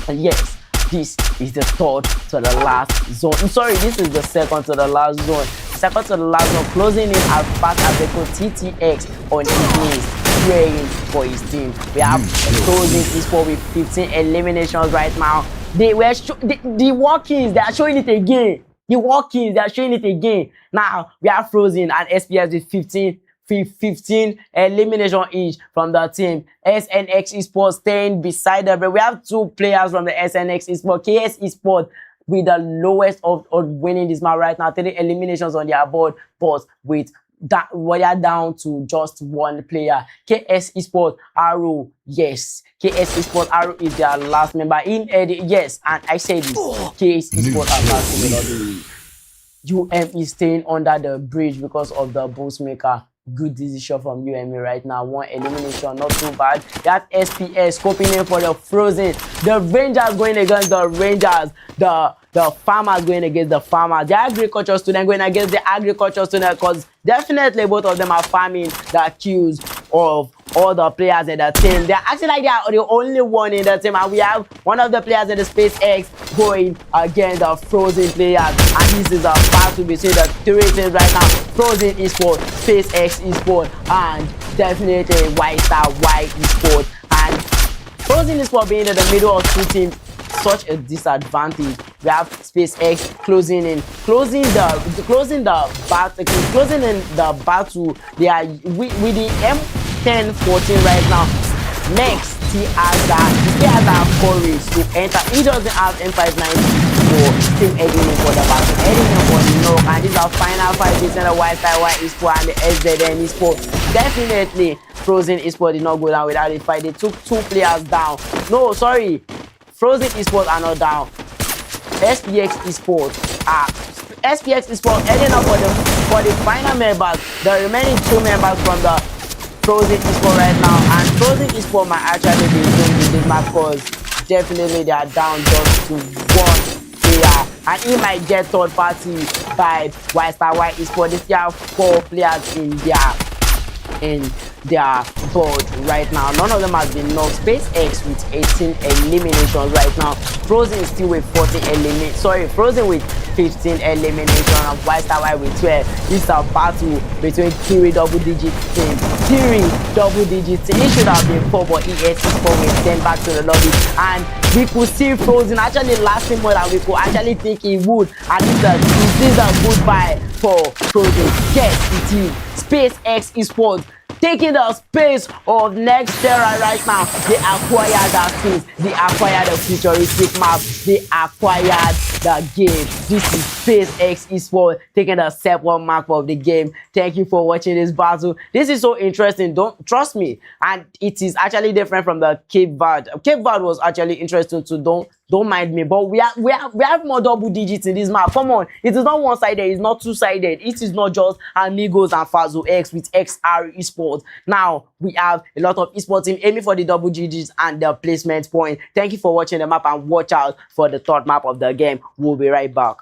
And yes, this is the 3rd to the last zone. I'm sorry, this is the 2nd to the last zone. 2nd to the last zone, closing in as fast as they could. TTX on his knees, praying for his team. We have Frozen Esport with 15 eliminations right now. They were the walk-ins, they are showing it again. The walk-ins, they are showing it again. Now we have Frozen and SPS with 15 elimination each from the team. SNX Esport staying beside them. But we have 2 players from the SNX Esport. KS Esport with the lowest of winning this match right now. 3 eliminations on their board, but with that we are down to just 1 player. KS Esport Arrow, yes. KS Esport Arrow is their last member in yes, and I said it. KS Esport are last member of the league. UM is staying under the bridge because of the boost maker. Good decision from UME right now. 1 elimination, not too bad. That SPS scoping in for the Frozen. The Rangers going against the Rangers. The farmers going against the farmers. The agriculture student going against the agriculture student, because definitely both of them are farming the queues of all the players in the team. They're acting like they are the only one in the team, and we have one of the players in the SpaceX going against the Frozen players. And this is a battle between the 3 teams right now. Frozen Esport, SpaceX Esport, and definitely White Star White Esport. And Frozen Esport being in the middle of 2 teams, such a disadvantage. We have SpaceX closing in the battle. They are with the M1014 right now. Next, he has courage to enter. He doesn't have M590 for still heading in for the battle, heading in for the knock. And this is our final fight between the White Star White Esport and the SZN Esport. Definitely, Frozen Esport did not go down without a fight. They took 2 players down. No, sorry. Frozen Esport are not down. SPX Esport SPX Esport heading up for the final members. The remaining 2 members from the Frozen Esport right now, and Frozen Esport might actually be doing this match, because definitely they are down just to 1 player, and he might get 3rd party by White Star White Esport. They still have 4 players in their board right now. None of them has been knocked. SpaceX with 18 eliminations right now. Frozen still with 15 elimination, and White Star White with 12. This is a battle between 3 double-digit teams. 3 double-digit teams. It should have been 4, but ESYN will send back to the lobby, and we could see Frozen actually lasting more than we could actually think it would. And this is a goodbye for Frozen. Yes, it is. SpaceX Esports taking the space of Nextera right now. They acquired that space. They acquired the futuristic map. They acquired the game. This is SpaceX Esports taking the second map of the game. Thank you for watching this battle. This is so interesting. Don't trust me. And it is actually different from the Cape Verde. Cape Verde was actually interesting too. Don't mind me, but we have more double digits in this map. Come on, it is not one-sided, it's not two-sided. It is not just Amigos and FAUCHEUR with XR Esports. Now we have a lot of esports team aiming for the double digits and the placement point. Thank you for watching the map, and watch out for the third map of the game. We'll be right back.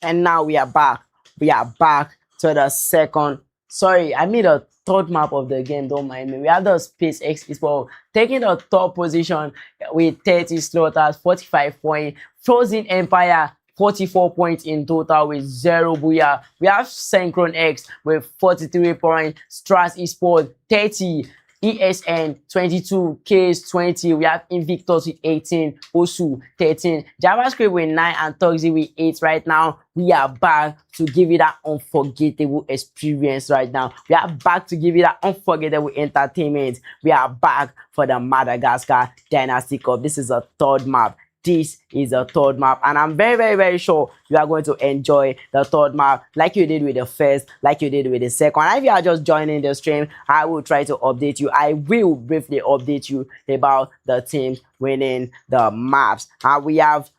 And now we are back. We are back to the second. Sorry, I made a third map of the game. Don't mind me. We have the SpaceX Esports taking the top position with 30 slaughters, 45 points. Frozen Empire, 44 points in total with 0 booyah. We have SYNCHRON-X with 43 points. Stras Esports, 30. ESN 22, Case 20, we have Invictus with 18, Osu 13, JavaScript with 9, and Toxi with 8 right now. We are back to give you that unforgettable experience right now. We are back to give you that unforgettable entertainment. We are back for the Madagascar Dynasty Cup. This is a third map. This is a third map, and I'm very sure you are going to enjoy the third map like you did with the first, like you did with the second. And if you are just joining the stream, I will try to update you. I will briefly update you about the teams winning the maps. And we have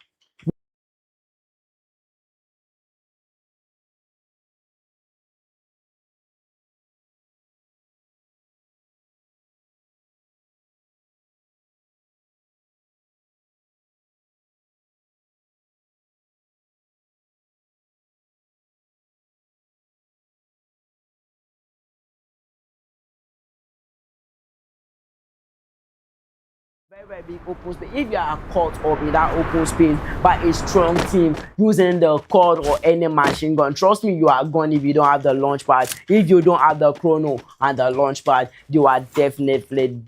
very big open space. If you are caught up in that open space by a strong team using the cord or any machine gun, trust me, you are gone if you don't have the launch pad. If you don't have the chrono and the launch pad, you are definitely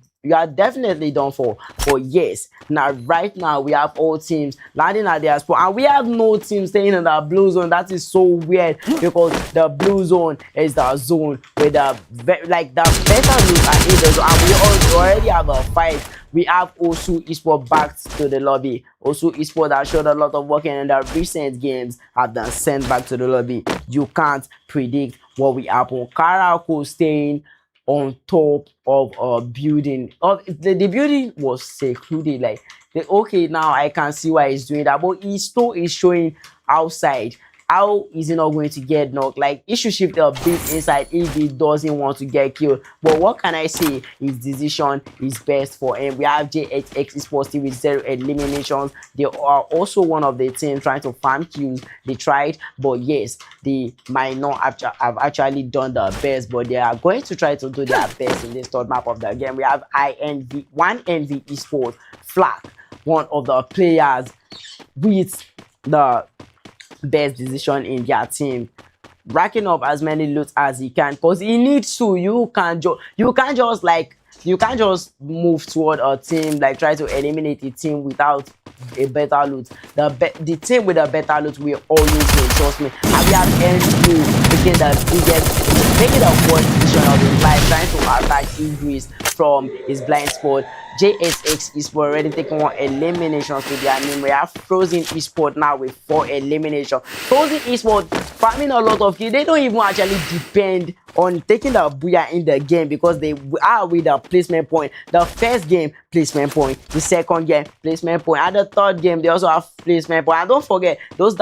done for. But yes, now right now we have all teams landing at their spot, and we have no team staying in the blue zone. That is so weird, because the blue zone is the zone with the better loot at the zone, and we already have a fight. We have Osu Esport back to the lobby. Osu Esport that showed a lot of work in the recent games have been sent back to the lobby. You can't predict what will happen. Karako staying on top of a building. The building was secluded. Like, okay, now I can see why he's doing that, but he still is showing outside. How is he not going to get knocked? Like, he should shift a bit inside if he doesn't want to get killed. But what can I say? His decision is best for him. We have JX Esports with 0 eliminations. They are also one of the teams trying to farm kills. They tried, but yes, they might not have actually done the best, but they are going to try to do their best in this third map of the game. We have INV Esports Flag, one of the players with the best decision in their team, racking up as many loot as he can, because he needs to. You can't just move toward a team, like try to eliminate a team without a better loot. The team with a better loot will always win, trust me. And we have NQ taking the fourth position of his life, trying to attack Idris from his blind spot. JSX Esport already taking 1 elimination to their name. We have Frozen Esport now with 4 eliminations. Frozen Esport farming a lot of kills. They don't even actually depend on taking the booyah in the game, because they are with the placement point. The first game, placement point. The second game, placement point. And the third game, they also have placement point. And don't forget, those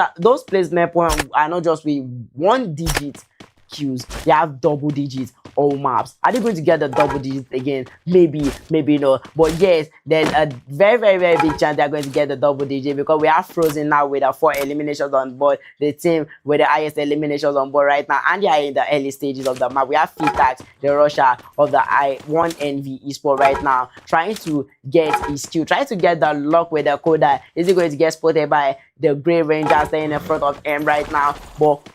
placement points are not just with 1 digit queues, they have double digits all maps. Are they going to get the double digits again? Maybe no, but yes, there's a very big chance they're going to get the double digit, because we are Frozen now with the 4 eliminations on board, the team with the highest eliminations on board right now, and they are in the early stages of the map. We have Fitax, the Russia of the I1NV Esport right now, trying to get his skill, trying to get the luck with the Koda. Is he going to get spotted by the Grey Rangers staying in front of him right now? But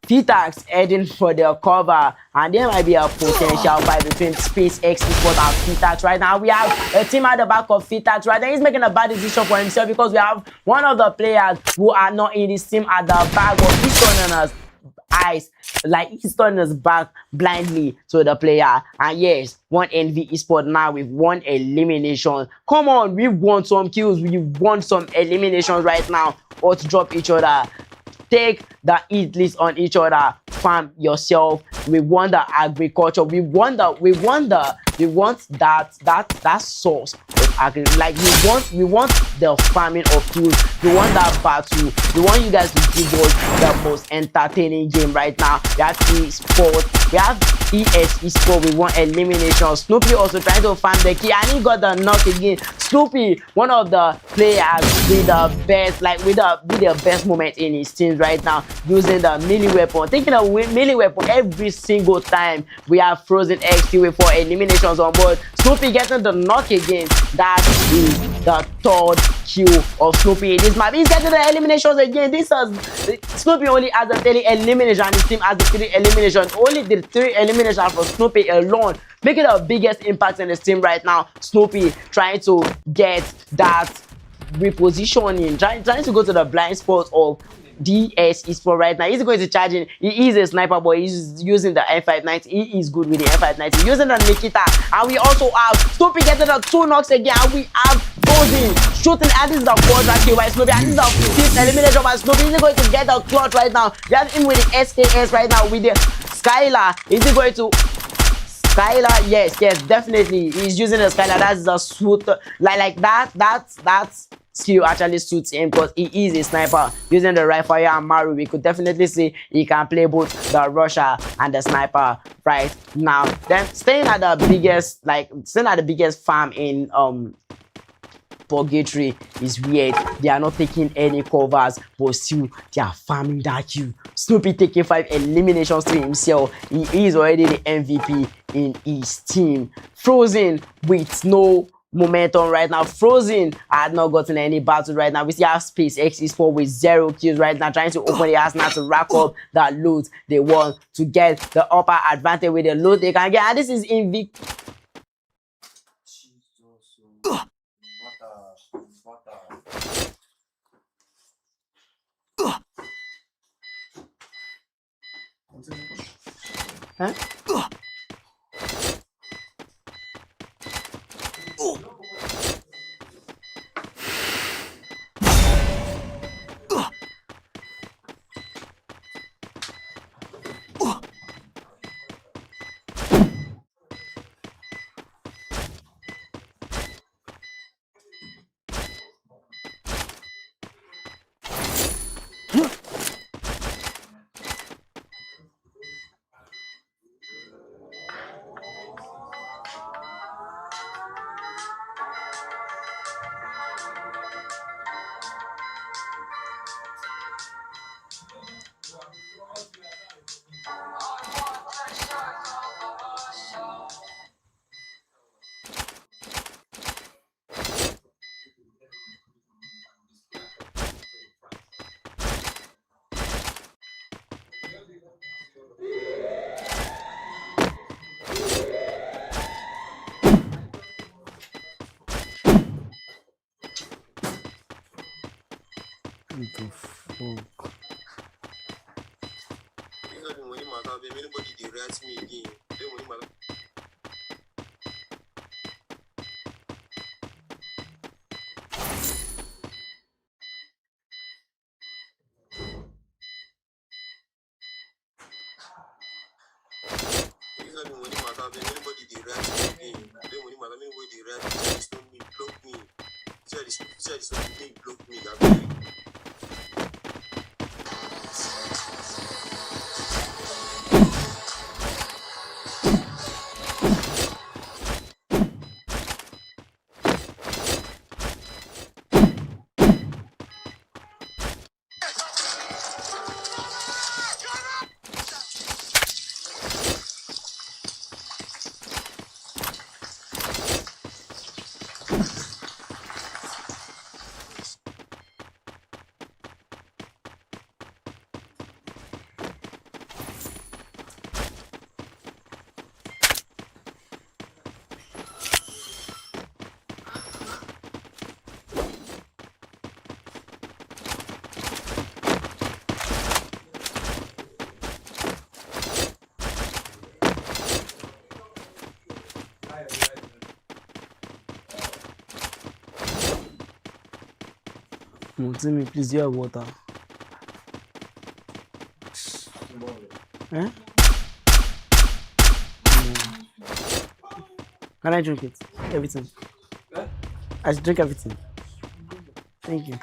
Fitax heading for the cover, and there might be a potential fight between SpaceX Esport and Fitax right now. We have a team at the back of Fitax right now. He's making a bad decision for himself, because we have one of the players who are not in this team at the back, but he's turning us eyes, like he's turning his back blindly to the player. And yes, 1NV Esport now with 1 elimination. Come on, we want some kills, we want some eliminations right now, or to drop each other. Take the hit list on each other, farm yourself. We want the agriculture. We want that source of agri. Like we want the farming of food. We want that battle. We want you guys to give us the most entertaining game right now. We have ESPORT. We have ESYN with 1 elimination. Snoopy also trying to farm the key, and he got the knock again. Snoopy, one of the players with the best, with the best moment in his team right now, using the melee weapon, taking a melee weapon every single time. We have Frozen X with 4 eliminations on board. Snoopy getting the knock again. That is the third kill of Snoopy in this map. He's getting the eliminations again. This is Snoopy only has the 3 elimination and his team has the 3 elimination. Only the 3 elimination for Snoopy alone making the biggest impact in his team right now. Snoopy trying to get that repositioning, trying to go to the blind spot of DS ESPORT right now. He's going to charge in. He is a sniper, but he's using the M590. He is good with the M590. Using the Nikita. And we also have Snoopy getting the 2 knocks again. And we have Frozen shooting. And this is the 4th kill by Snoopy. And this is the 5th elimination by Snoopy. He's going to get the clutch right now. We have him with the SKS right now with the Skylar. Is he going to Skylar? Yes, definitely. He's using the Skylar. That's the suit. Like that's skill actually suits him because he is a sniper. Using the rifle and Maru, we could definitely see he can play both the rusher and the sniper right now. Then staying at the biggest farm in Purgatory is weird. They are not taking any covers, but still they are farming that kill. Snoopy taking 5 eliminations to himself. He is already the MVP in his team. Frozen with no momentum right now. Frozen had not gotten any battle right now. We see our Space X ESPORT with 0 kills right now, trying to open the arsenal to rack up that loot they want to get the upper advantage with the loot they can get. And this is INVICTUS. Huh? What the fuck? Tell me, please, do you have water? Eh? Can I drink it? Everything. I should drink everything. Thank you.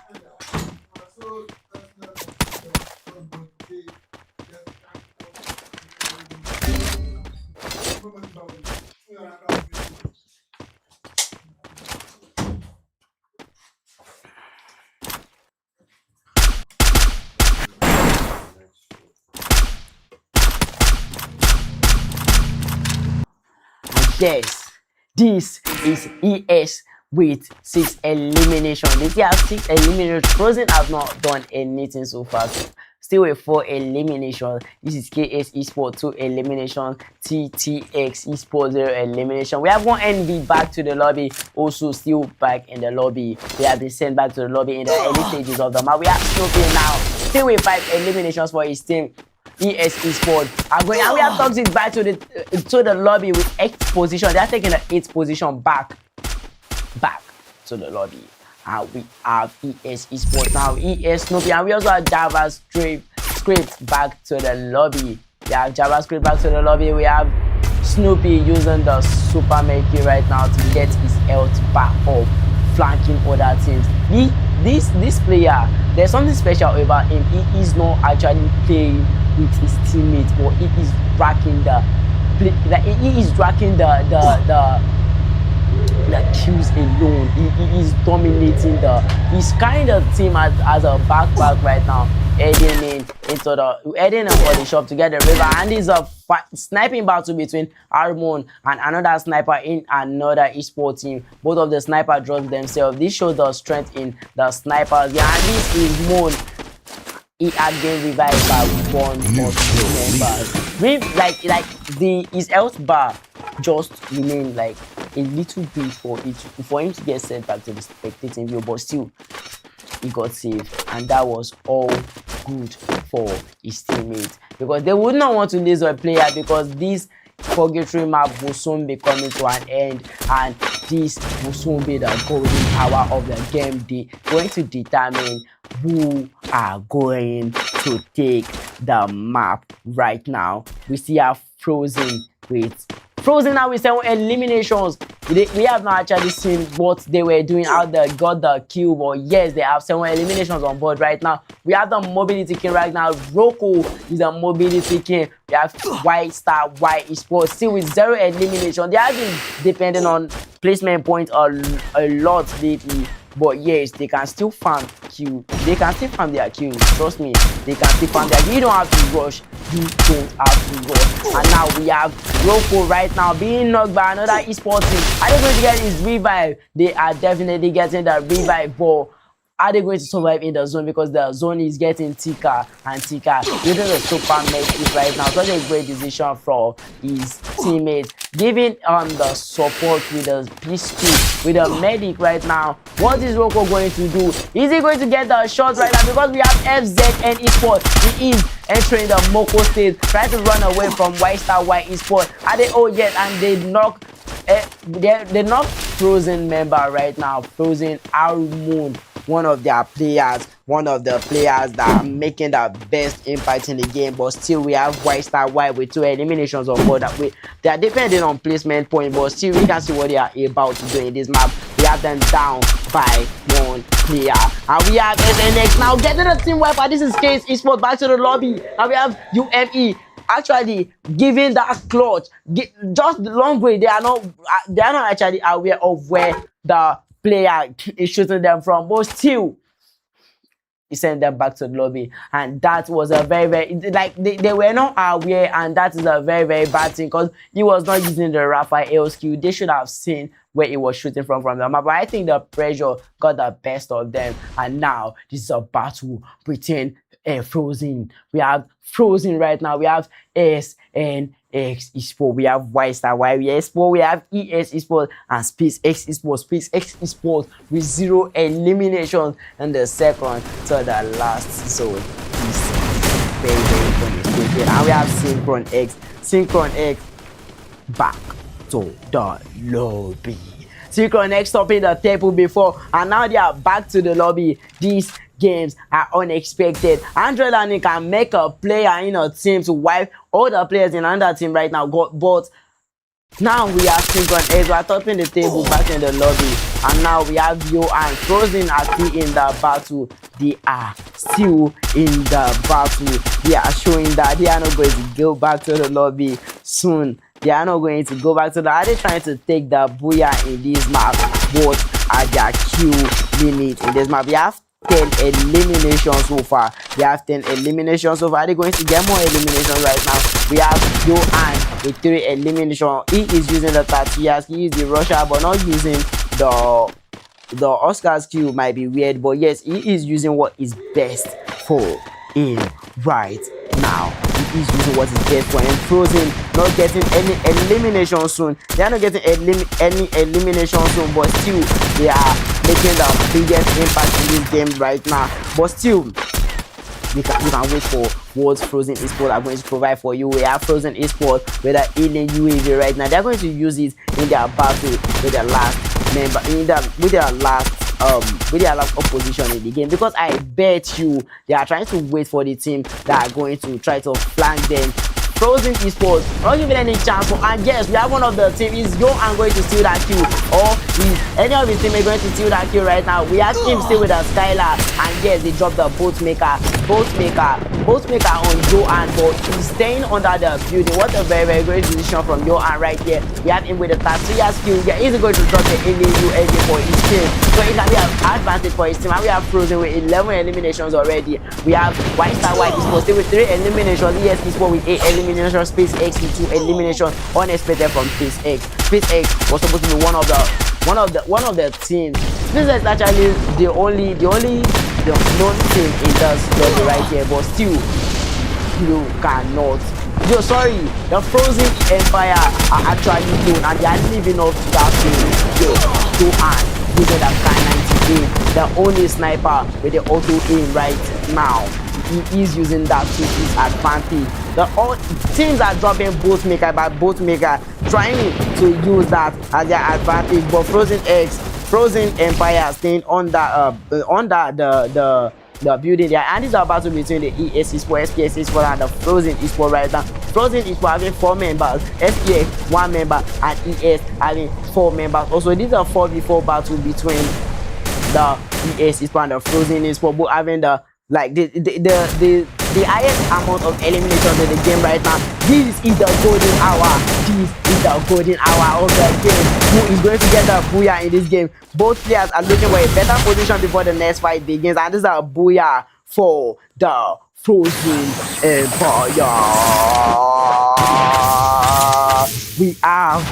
Yes, This is ES with 6 eliminations. They still have 6 eliminations. Frozen have not done anything so far. Still with 4 eliminations. This is KS Esport 2 eliminations. TTX Esport 0 elimination. We have one NV back to the lobby. Also still back in the lobby. They have been sent back to the lobby in the early stages of the map. We have Snoopy now. Still with 5 eliminations for his team. ES Esport are going, and we have Toxic back to the lobby with 8th position. They are taking the 8th position back to the lobby. And we have ES Esport now, ES Snoopy, and we also have JavaScript back to the lobby. We have JavaScript back to the lobby. We have Snoopy using the super Mercury right now to get his health back up, flanking other teams. This player, there's something special about him. He is not actually playing with his teammates, but he is racking the kills alone. He is dominating his kind of team as a backpack right now, heading for the shop to get the river, and there's a sniping battle between Harmon and another sniper in another esport team. Both of the sniper dropped themselves. This shows the strength in the snipers. Yeah, and this is Moon. He had been revived by one of the members. His health bar just remained like a little bit for him to get sent back to the spectating view, but still he got saved, and that was all good for his teammates, because they would not want to lose a player, because this purgatory map will soon be coming to an end, and this will soon be the golden hour of the game. Going to determine who are going to take the map right now. We see our Frozen now with 7 eliminations. We have not actually seen what they were doing, how they got the kill, but yes, they have 7 eliminations on board right now. We have the mobility king right now. Rocco is a mobility king. We have Y Star, Y Esport still with 0 elimination. They have been depending on placement points a lot lately. But yes, they can still farm kills. They can still farm their kills. Trust me, they can still farm their kills. You don't have to rush. You don't have to rush. And now we have Rocco right now being knocked by another esport team. Are they going to get his revive? They are definitely getting the revive, but are they going to survive in the zone? Because the zone is getting thicker and thicker. Using the super medic right now. Such a great decision from his teammates. Giving the support with the pistol, with the medic right now. What is Rocco going to do? Is he going to get the shot right now? Because we have FZN Esport. He is entering the Moko stage, trying to run away from Y Star Y Esport. Are they all yet? And they knock Frozen member right now. Frozen Moon, one of the players that are making the best impact in the game. But still, we have Y Star Y with 2 eliminations on board. They are depending on placement point, but still we can see what they are about to do in this map. We have them down by 1 player, and we have SNX now getting a team wiper. This is KS Esport back to the lobby, and we have UME actually giving that clutch. Just the long way, they are not actually aware of where the player is shooting them from, but still he sent them back to the lobby, and that was a very they were not aware, and that is a very bad thing, because he was not using the Raphael skill. They should have seen where he was shooting from the map, but I think the pressure got the best of them, and now this is a battle between Frozen. We have Frozen right now. We have SNX Esport. We have Y Star Y Esport. We have ES Esport and Space X Esport. Space X Esport with 0 eliminations in the second to the last zone. This is very funny. And we have SYNCHRON-X. SYNCHRON-X back to the lobby. SYNCHRON-X topping the table before, and now they are back to the lobby. These games are unexpected. Android can make a player in a team to wipe all the players in another team right now, but now we have SYNCHRON-X. We are topping the table back in the lobby, and now we have Yo and Frozen are still in the battle. They are still in the battle. They are showing that they are not going to go back to the lobby soon. They are not going to go back to the. Are they trying to take the booyah in this map? What are their kill limit in this map? We have 10 eliminations so far. They have 10 eliminations so far. Are they going to get more eliminations right now? we have Johan with 3 elimination. He is using the Tatias, he is the Russia, but not using the Oscar's Q. Might be weird, but yes, he is using what is best for him right now. He is using what is best for him. Frozen not getting any elimination soon. They are not getting any elimination soon, but still they are making the biggest impact in this game right now. But still, you can wait for what Frozen Esport are going to provide for you. We have Frozen Esport with the alien UAV right now. They're going to use it in their battle with their last member, with their last opposition in the game, because I bet you they are trying to wait for the team that are going to try to flank them. Frozen Esports not giving any chance for, and yes, we have one of the team. Is Johan going to steal that kill, or is any of his teammates going to steal that kill right now? We have him still with a Skylar, and yes, they dropped the boat maker on Johan, but he's staying under the building. What a very, very great decision from Johan right here. We have him with the Tatsuya skill. Yeah, he's going to drop the alien UAV for his team, so it can be an advantage for his team. And we have Frozen with 11 eliminations already. We have White Star White Esports still with 3 eliminations. ES Esports with 8 eliminations. Space X with 2 eliminations, unexpected from Space X. Space X was supposed to be one of the teams. Space X actually the only known team in this lobby right here, but still you cannot. The Frozen Empire are actually good, and they are living up to that thing. Johan using that K98, the only sniper with the auto aim right now. He is using that to his advantage. All teams are dropping boat maker by boat maker, trying to use that as their advantage. But Frozen Empire staying under the building there, and it's a battle between the ES Esport, SPS Esport, and the Frozen Esport right now. Frozen Esport having 4 members, SPS 1 member, and ES having 4 members. Also, this is a 4v4 battle between the ES Esport and the Frozen Esport, both having the highest amount of eliminations in the game right now. This is the golden hour. This is the golden hour of the game. Who is going to get the booyah in this game? Both players are looking for a better position before the next fight begins, and this is a booyah for the Frozen Empire. We have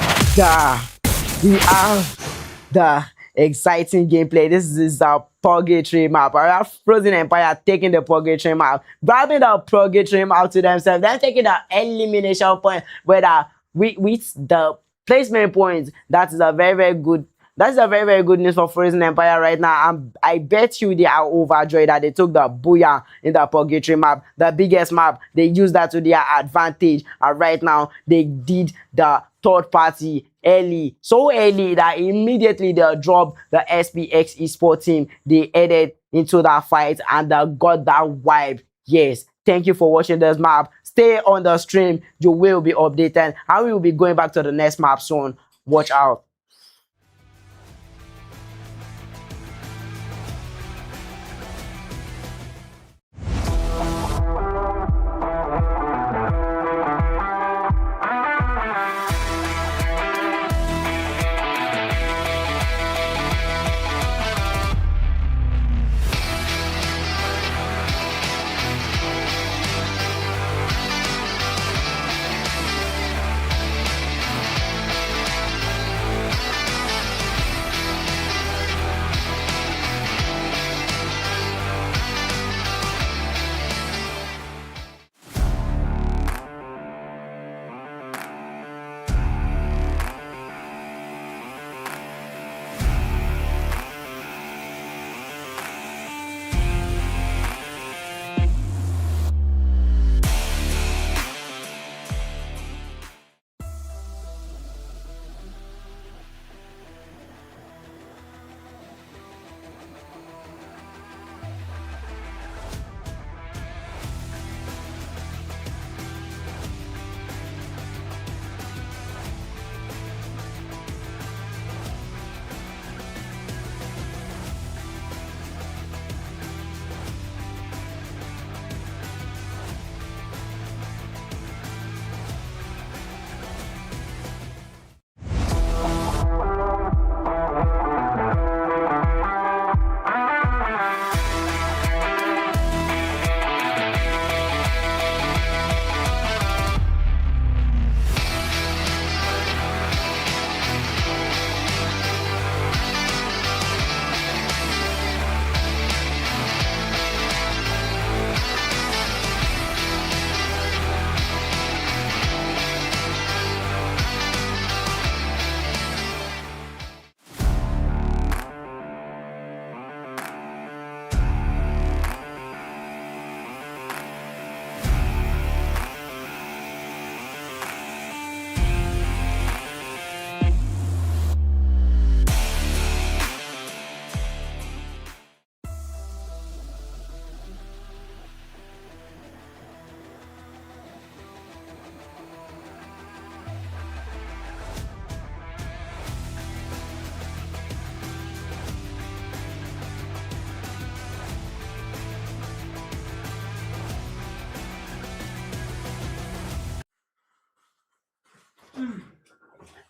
the exciting gameplay. This is the Purgatory map. I have Frozen Empire taking the Purgatory map, grabbing the Purgatory map to themselves, then taking the elimination point, whether with the placement points. That is a very, very good. That is a very, very good news for Frozen Empire right now. I bet you they are overjoyed that they took the booyah in the Purgatory map, the biggest map. They used that to their advantage, and right now they did the third party early, so early that immediately they dropped the SPX Esport team. They headed into that fight and they got that vibe. Yes, thank you for watching this map. Stay on the stream, you will be updated, and we will be going back to the next map soon. Watch out.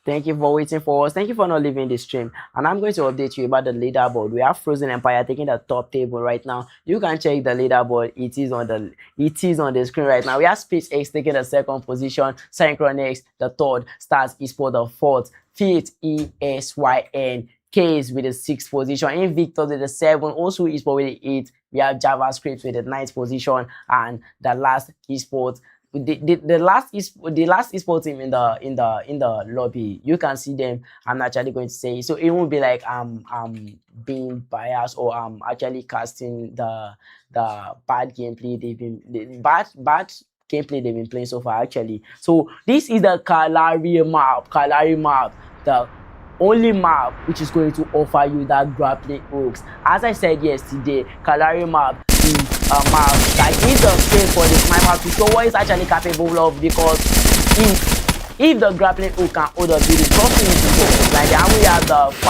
Thank you for waiting for us. Thank you for not leaving the stream. And I'm going to update you about the leaderboard. We have Frozen Empire taking the top table right now. You can check the leaderboard. It is on the screen right now. We have SpaceX taking the second position, SYNCHRON-X the third, Stars Esport the fourth, fifth ESYN, Case with the 6th position, Invictus with the 7th, also Esport with the 8th. We have JavaScript with the 9th position, and the last Esport. The last Esport team in the lobby, you can see them. I'm actually going to say, so it won't be like I'm being biased or I'm actually casting the bad gameplay bad gameplay they've been playing so far actually. So this is the Kalari map, the only map which is going to offer you that grappling hooks. As I said yesterday, Kalari map is a map that gives the space for the sniper to show what it's actually capable of, because if the grappling hook can hold up with it, trust me, like and we have the 5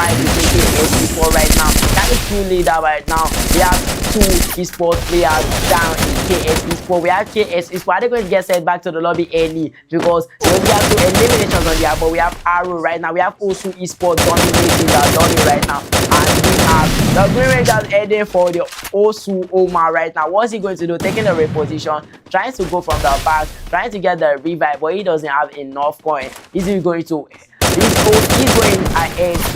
ESPORT right now. That is 2 leader right now. We have 2 esports players down in KS Esport. We have KS Esport. They're going to get sent back to the lobby early because we have 2 eliminations on there, but we have Arrow right now. We have also Esport dominating the lobby right now, and we have the Green Rangers heading for the Osu Omar right now. What's he going to do? Taking the reposition, trying to go from the back, trying to get the revive, but he doesn't have enough coin. He's going ahead to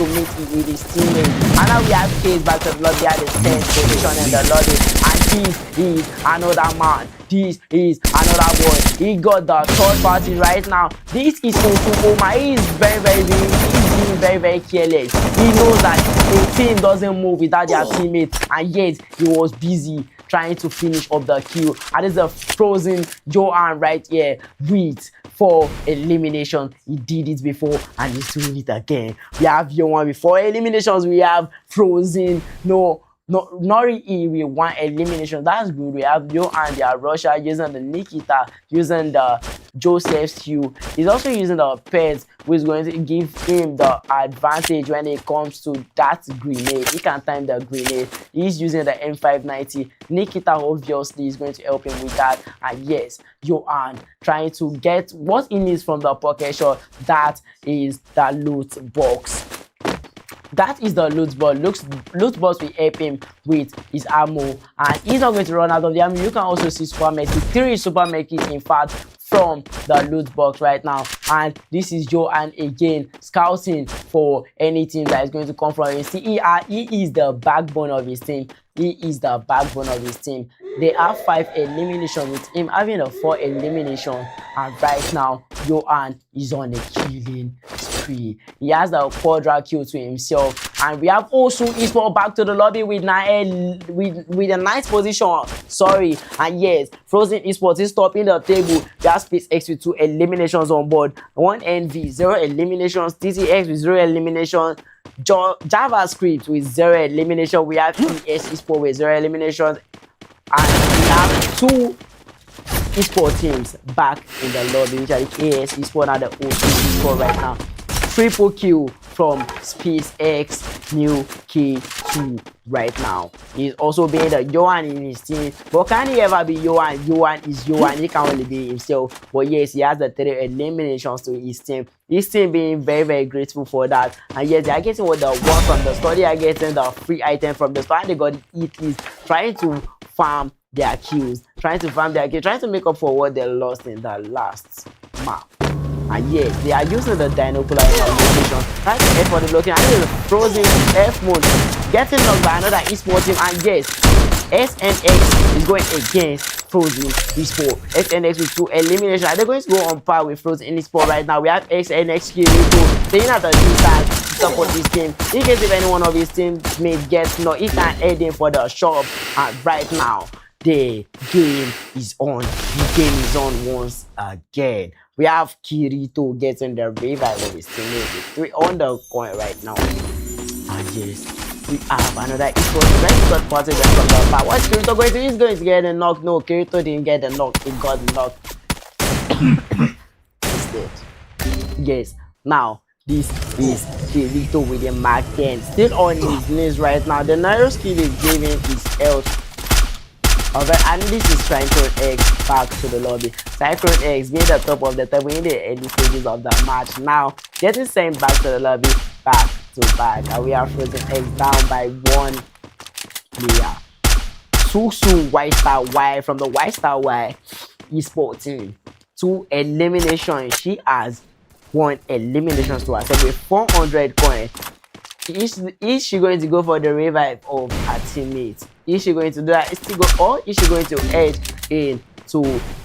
meet it with his teammates. And now we have Case back to the lobby at the 10th position in the lobby. And this is another man. This is another boy. He got the 3rd party right now. This is Osu Omar. He is being very careless. He knows that a team doesn't move without their teammates, and yet he was busy trying to finish up the kill. And there's a Frozen Johan right here with 4 eliminations. He did it before and he's doing it again. We have Johan with 4 eliminations. We have Frozen Nori E with 1 elimination. That's good. We have Johan, they are Russia using the Nikita, using the Joseph Hugh. He's also using the Pets, which is going to give him the advantage when it comes to that grenade. He can time the grenade. He's using the M590. Nikita obviously is going to help him with that. And yes, Johan trying to get what he needs from the pocket shot. That is the loot box. That is the loot box. Loot box will help him with his ammo, and he's not going to run out of the ammo. You can also see super medkit, 3 super medkits in fact from the loot box right now. And this is Johan again scouting for any team that is going to come from his team. He is the backbone of his team. He is the backbone of his team. They have 5 eliminations with him having a 4 elimination, and right now Johan is on a killing spree. He has the quadra kill to himself, and we have also Esport back to the lobby with a 9th position. Sorry, and yes, Frozen Esport is topping the table. We have SpaceX with 2 eliminations on board, 1 NV 0 eliminations, TTX with 0 eliminations, JavaScript with 0 elimination. We have ESYN with 0 eliminations, and we have 2 esport teams back in the lobby, which are the AS Esport and the OC Esport right now. Triple kill from SpaceX New K2 right now. He's also being the Johan in his team, but can he ever be Johan? Johan is Johan. He can only be himself. But yes, he has the 3 eliminations to his team. His team being very grateful for that. And yes, they are getting what they want from the store. They are getting the free item from the store, and they got the ETs, trying to farm their kills, trying to make up for what they lost in the last map. And yes, they are using the Dinocular location, trying to head for the blocking. And this is a Frozen F mode, getting knocked by another esport team. And yes, SNX is going against Frozen Esport. SNX with 2 eliminations, and they're going to go on par with Frozen Esport right now. We have SNX Kirito staying at the defense to support this game. In case if any one of his teammates gets knocked, he can head in for the shop. And right now, the game is on. The game is on once again. We have Kirito getting the revive of his teammate with 3 on the coin right now. And yes, we have another esport. Let's start party from the back. What's Kirito going to do? He's going to get a knock. No, Kirito didn't get a knock. He got knocked instead. Yes, now this is Kirito with a Mark 10. Still on his knees right now. The narrow skill is giving his health Alright, and this is SYNCHRON-X back to the lobby. SYNCHRON-X being the top of the table in the early stages of the match. Now, getting sent back to the lobby, back to back. And we are Frozen X down by 1 player. Susu White Star Y from the White Star Y eSport team. 2 eliminations. She has 1 elimination to herself with 400 coins. Is she going to go for the revive of her teammates? Is she going to do that? Or is she going to edge in to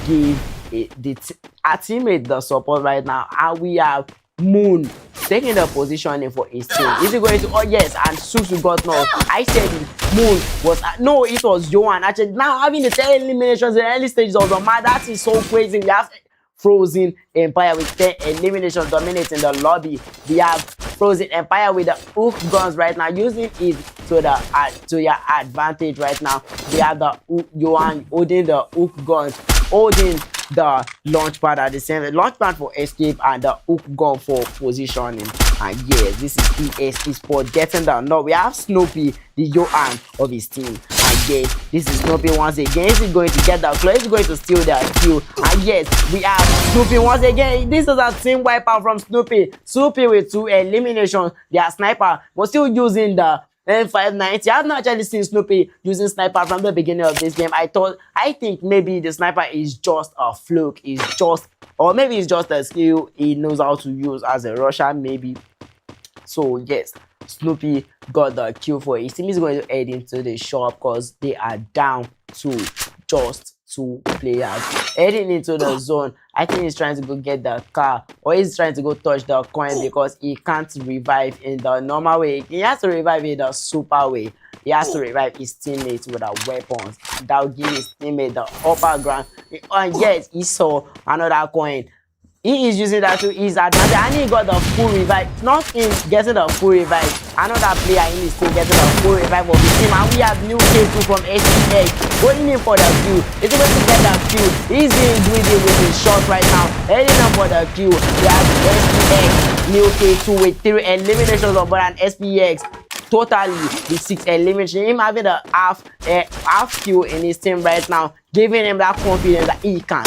give her teammate the support right now? And we have Moon taking the positioning for his team. Is he going to? Oh yes, and Susu got no. I said Moon was no, it was Johan. Actually, now having the 10 eliminations in the early stages of the match, that is so crazy. We have Frozen Empire with 10 eliminations dominating the lobby. We have Frozen Empire with the hook guns right now, using it to your advantage right now. We have the Johan holding the hook guns, holding the launch pad at the same time. Launch pad for escape and the hook gun for positioning. And yes, this is ESPORT getting the no. We have Snoopy, the Johan of his team. And yes, this is Snoopy once again. Is he going to get the claw? Is he going to steal the kill? And yes, we have Snoopy once again. This is a team wipeout from Snoopy. Snoopy with 2 eliminations. Their sniper was still using the M590. I've not actually seen Snoopy using sniper from the beginning of this game. I think maybe the sniper is just a fluke. Or maybe it's just a skill he knows how to use as a rusher, maybe. So yes, Snoopy got the kill for his team. Is going to head into the shop because they are down to just 2 players. Heading into the zone, I think he's trying to go get the car, or he's trying to go touch the coin because he can't revive in the normal way. He has to revive in the super way. He has to revive his teammates with the weapons. That will give his teammate the upper ground. And yes, he saw another coin. He is using that to his advantage, and he got the full revive. Not in getting the full revive. Another player in his team getting the full revive of his team, and we have new K2 from SYNCHRON-X going in for the kill. He's going to get the kill. He's being greedy with his shot right now. Heading up for the kill. We have SYNCHRON-X, new K2 with 3 eliminations on board, and SPX totally with 6 eliminations. Him having a half kill in his team right now, giving him that confidence that he can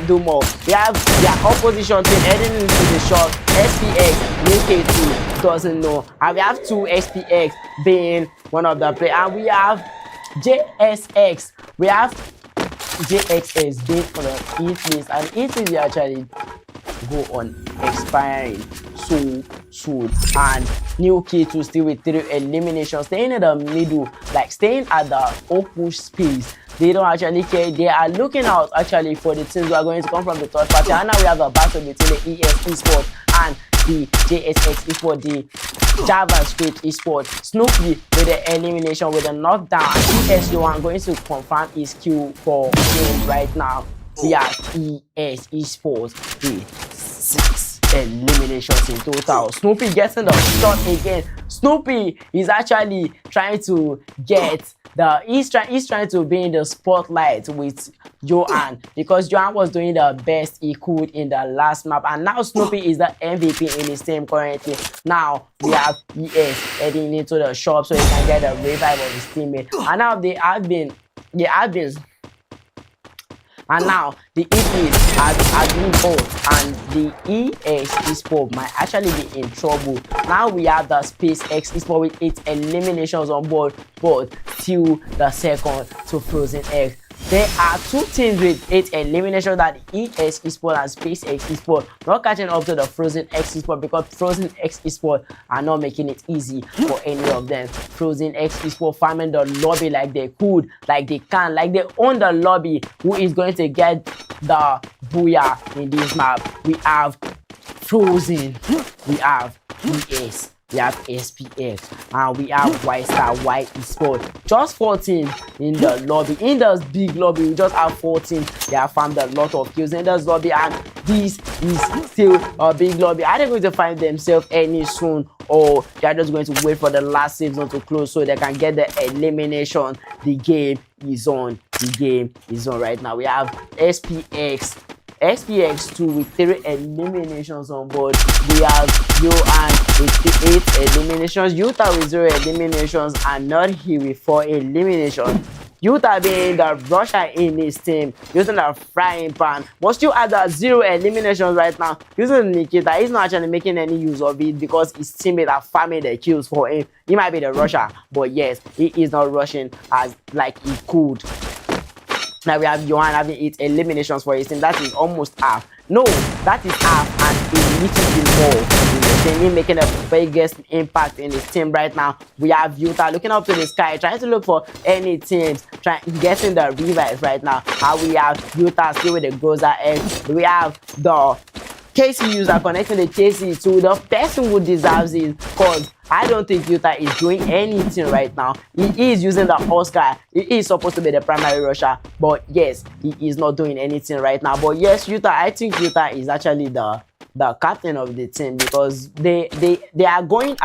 do more. We have their opposition team heading into the shot. SPX, new K2 doesn't know. And we have 2 SPX being one of the players. And we have JSX. We have JXS being on the E-list. And E-list actually go on expiring so soon. And new K2 still with 3 eliminations, staying in the middle, like staying at the open space. They don't actually care. They are looking out actually for the teams who are going to come from the third party. And now we have a battle between the ESPORT and the JSX eSport, the JavaScript eSport. Snoopy with the elimination, with a knockdown. And ES1 going to confirm his kill for him right now. We have ES eSport with 6 eliminations in total. Snoopy getting the shot again. Snoopy is actually trying to get he's trying to be in the spotlight with Johan, because Johan was doing the best he could in the last map, and now Snoopy is the MVP in his team currently. Now we have ES heading into the shop so he can get a revive of his teammate, and now they have been and now the EP has been both, and the ES eSport might actually be in trouble. Now we have the SpaceX eSport with 8 eliminations on board, but still the second to Frozen X. There are 2 teams with 8 eliminations, that the ES eSport and SpaceX eSport, not catching up to the Frozen X eSport, because Frozen X eSport are not making it easy for any of them. Frozen X eSport farming the lobby like they could, like they can, like they own the lobby. Who is going to get the booyah in this map? We have Frozen, we have ES, we have SPX, and we have White Star White eSport. Just 14 in the lobby. In this big lobby, we just have 14. They have found a lot of kills in this lobby, and this is still a big lobby. Are they going to find themselves any soon, or they're just going to wait for the last save zone to close so they can get the elimination? The game is on. The game is on right now. We have SPX2 with 3 eliminations on board. We have Johan with 8 eliminations, Utah with 0 eliminations, and Not He with 4 eliminations. Utah being the rusher in his team, using the frying pan. But still at the 0 eliminations right now, using Nikita, he's not actually making any use of it because his teammates are farming the kills for him. He might be the rusher, but yes, he is not rushing as like he could. Now we have Johan having 8 eliminations for his team. That is almost half. No, that is half and a little bit more in the team. Him making the biggest impact in his team right now. We have Utah looking up to the sky, trying to look for any teams, getting the revives right now. And we have Utah still with the Groza edge. We have the KC user connecting the KC to the person who deserves it, because I don't think Utah is doing anything right now. He is using the Oscar. He is supposed to be the primary rusher, but yes, he is not doing anything right now. But yes, Utah, I think Utah is actually the captain of the team, because they are going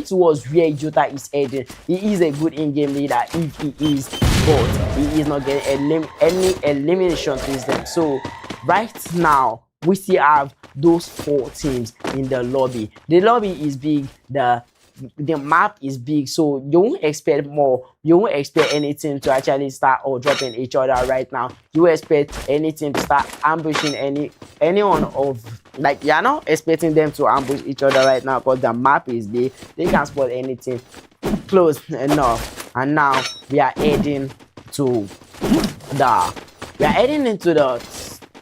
towards where Utah is heading. He is a good in-game leader if he is, but he is not getting any elimination to his team. So right now, we still have those 4 teams in the lobby. The lobby is big, the map is big, so you won't expect more. You won't expect any team to actually start or dropping each other right now. You expect any team to start ambushing anyone of, like, you're not expecting them to ambush each other right now because the map is big. They can spot anything close enough. And now we are heading into the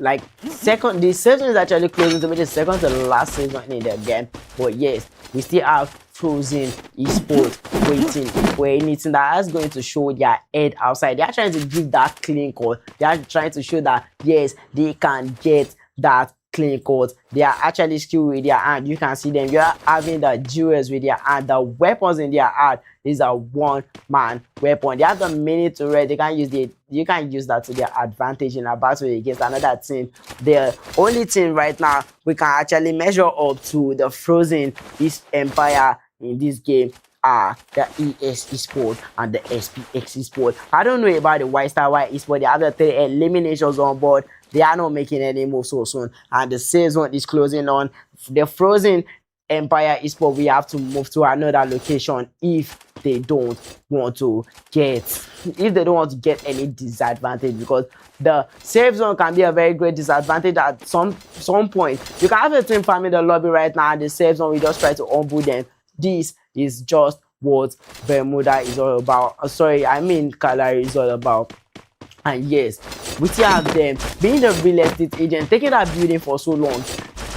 like the season is actually closing to be the second to the last season in the game. But yes, we still have Frozen Esport waiting for anything that is going to show their head outside. They are trying to give that clean cut. They are trying to show that yes, they can get that clean cut. They are actually skilled with their hand. You can see them. You are having the jewels with their hand. The weapons in their hand is a one-man weapon. They have the minute to read. They can use you can use that to their advantage in a battle against another team. The only team right now we can actually measure up to the Frozen East Empire in this game are the ESYN and the SPX. I don't know about the White Star White Esport. They have the 3 eliminations on board. They are not making any move so soon, and the season is closing on. The Frozen Empire Esport, we have to move to another location if they don't want to get any disadvantage, because the safe zone can be a very great disadvantage at some point. You can have a team farming the lobby right now, and the safe zone will just try to humble them. This is just what Bermuda is all about. Calgary is all about. And yes, we still have them being the real estate agent, taking that building for so long.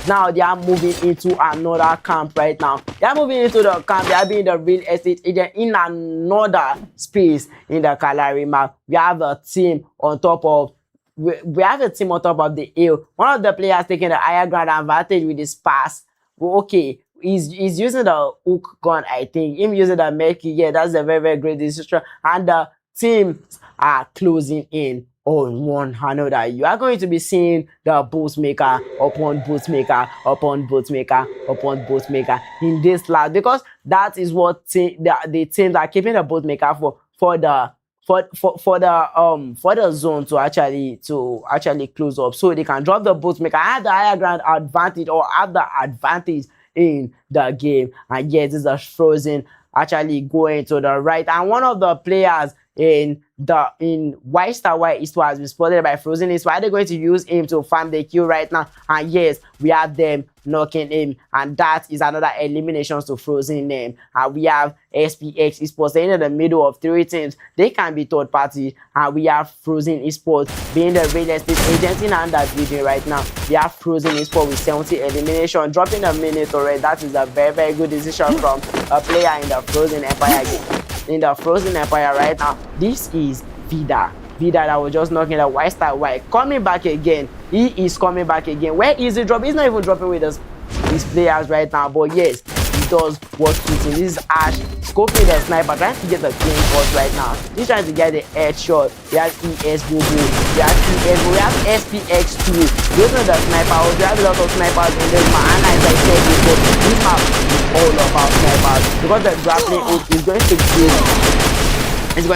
Now they are moving into another camp right now. They are moving into the camp. They are being the real estate agent in another space in the Calgary map. We have a team on top of the hill. One of the players taking the higher ground advantage with his pass. Okay, he's using the hook gun, I think. Him using the Merky, yeah, that's a very, very great decision. And the teams are closing in on one another. You are going to be seeing the boost maker upon boost maker upon boost maker upon boost maker in this lab, because that is what the teams are keeping the boost maker for the zone to actually close up, so they can drop the boost maker, have the higher ground advantage, or have the advantage in the game. And yes, this is Frozen actually going to the right, and one of the players in White Star White East has been spotted by Frozen East. Why are they going to use him to farm the kill right now? And yes, we have them knocking him, and that is another elimination to Frozen name. And we have SPX Esports in the middle of 3 teams. They can be third party, and we have Frozen Esports being the real estate agent in that video right now. We have Frozen Esports with 70 elimination, dropping a minute already. That is a very, very good decision from a player in the Frozen Empire game. In the Frozen Empire right now, this is Vida that was just knocking the White Star White, coming back again. He is coming back again. Where is he dropping? He's not even dropping with his players right now, but yes, he does what's fitting. This is Ash scoping the sniper, trying to get the clean cut right now. He's trying to get the headshot. We have we have SPX2 using the sniper. We have a lot of snipers in this map, and as I said before, this map is all about snipers, because the grappling hook is going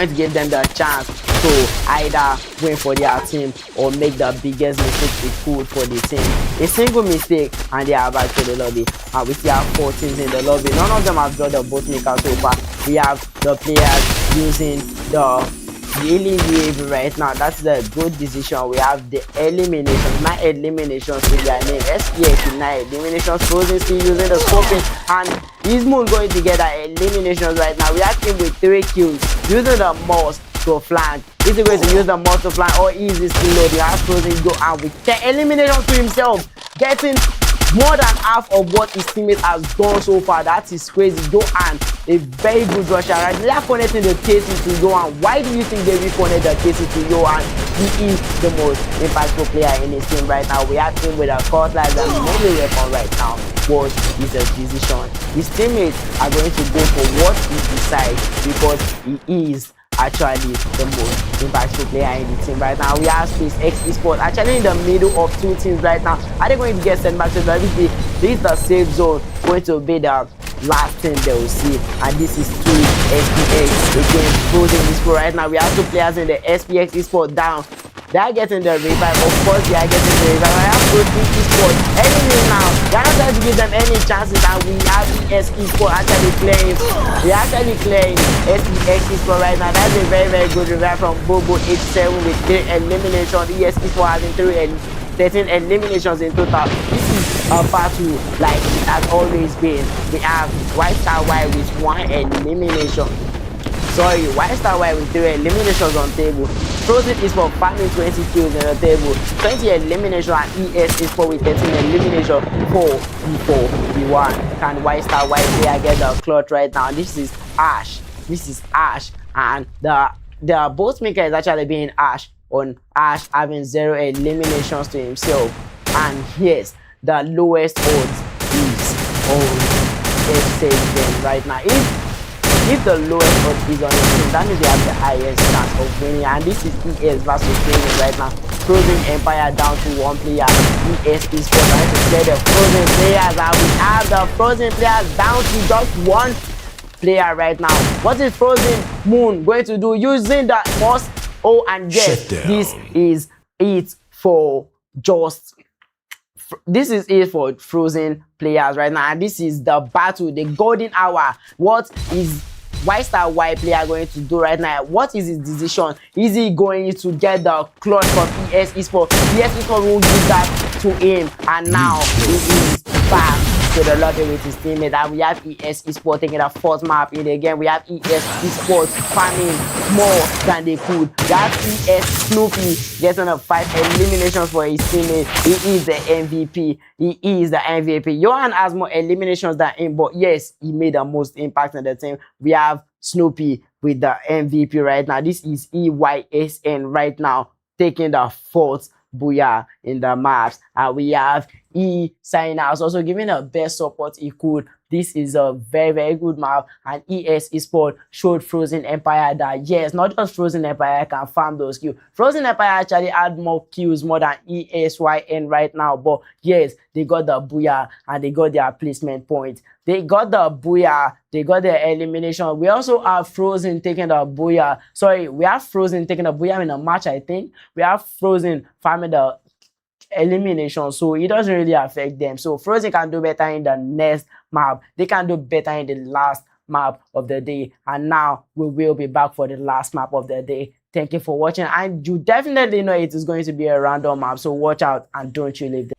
to give them the chance to either win for their team or make the biggest mistake they could for the team. A single mistake and they are back to the lobby. And we still have 4 teams in the lobby. None of them have got the boat maker so far. We have the players using the really right now. That's the good decision. We have the elimination, 9 eliminations to their name. SPX 9 eliminations. Frozen still using the scoping, and ESYN going to get the eliminations right now. We have him with 3 kills using the mouse to flank. Is he going to use the mouse to flank, or is he still loading? Has Frozen go and with 10 eliminations to himself, getting more than half of what his teammate has done so far. That is crazy. Johan, a very good rusher. Right? They are connecting the cases to Johan. Why do you think they reconnect the cases to Johan? He is the most impactful player in his team right now. We have him with a cutlass and melee weapon right now. What is a decision? His teammates are going to go for what he decides, because he is actually the most impactful player in the team right now. We have SpaceX ESPORT actually in the middle of 2 teams right now. Are they going to get sent back to the WP? This is the safe zone, going to be the last thing they will see, and this is 2 SPX against Frozen ESPORT right now. We have 2 players in the SPX ESPORT down. They are getting the revive. Of course, they are getting the revive. I have Frozen ESPORT enemies now. They are not trying to give them any chances, and we have ES ESPORT actually playing. They are actually playing SPX ESPORT right now. That's a very good revive from Bobo 87 with 3 eliminations. ES ESPORT having 13 eliminations in total. This is a battle like it has always been. We have White Star White with 1 elimination. White Star White with 3 eliminations on table. Frozen is for farming 20 kills in the table, 20 elimination, and ES is for with 13 elimination. 4v4 v1. Can White Star White player get the clutch right now? This is Ash. And the boss maker is actually being Ash, on Ash having 0 eliminations to himself. And yes, the lowest odds is on F7 right now. If the lowest odds is on his team, that means they have the highest chance of winning. And this is ES versus Frozen right now. Frozen Empire down to 1 player. ES is trying to play the Frozen players, and we have the Frozen players down to just 1 player right now. What is Frozen Moon going to do using the most? Oh, and yes, this is it for just. This is it for Frozen players right now, and this is the battle, the golden hour. What is White Star White player going to do right now? What is his decision? Is he going to get the clutch from ES ESPORT? ES ESPORT will give that to him, and now he is back to the lobby with his teammate. And we have ES ESPORT taking the 4th map in the game. We have ES ESPORT farming more than they could. We have ES Snoopy getting the 5 eliminations for his teammate. He is the MVP. He is the MVP. Johan has more eliminations than him, but yes, he made the most impact on the team. We have Snoopy with the MVP right now. This is EYSN right now, taking the 4th booyah in the maps. And we have ESYN also giving the best support he could. This is a very good map, and ES ESPORT showed Frozen Empire that yes, not just Frozen Empire can farm those kills. Frozen Empire actually had more kills, more than ESYN right now, but yes, they got the booyah and they got their placement point. They got the booyah, they got the elimination. We also have Frozen taking the booyah. We have Frozen taking the booyah in a match, I think. We have Frozen farming the elimination, so it doesn't really affect them. So Frozen can do better in the next map. They can do better in the last map of the day. And now we will be back for the last map of the day. Thank you for watching, and you definitely know it is going to be a random map, so watch out and don't you leave.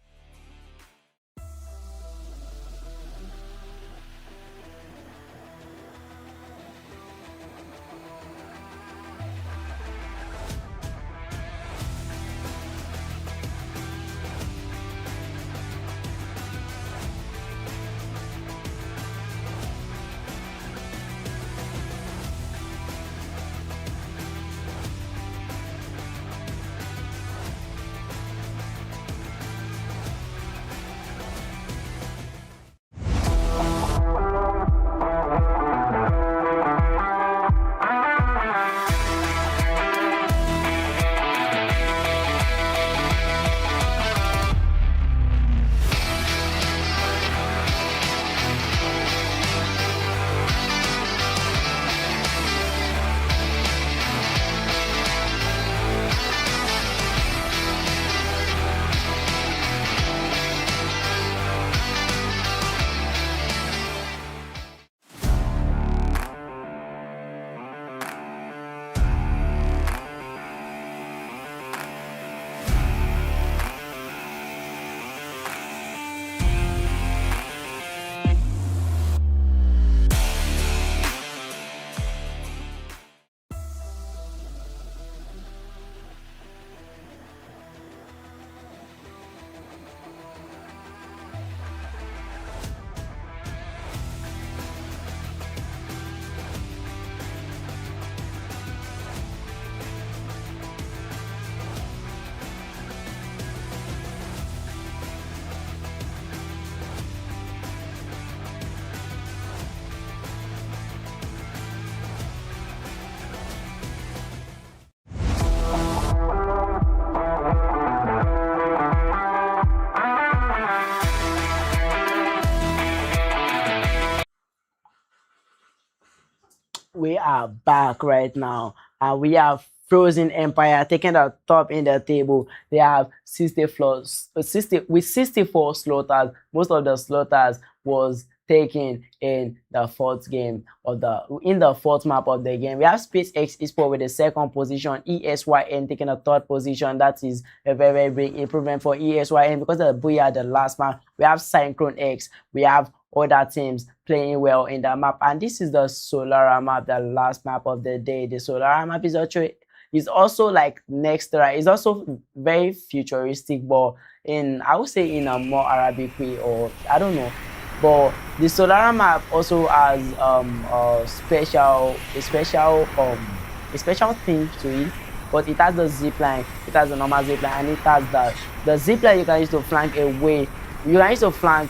we are back right now, and we have Frozen Empire taking the top in the table. They have 64 slaughters. Most of the slaughters was taken in the fourth game of the fourth map of the game. We have SpaceX ESPORT with the second position, ESYN taking the third position. That is a very big improvement for ESYN because of the Booyah the last map. We have SYNCHRON-X. We have other teams playing well in the map, and this is the Solara map, the last map of the day. The Solara map is also like next, right? It's also very futuristic, but I would say in a more Arabic way, or I don't know. But the Solara map also has a special thing to it. But it has the zipline, it has the normal zipline, and it has the zipline you can use to flank away. You can use to flank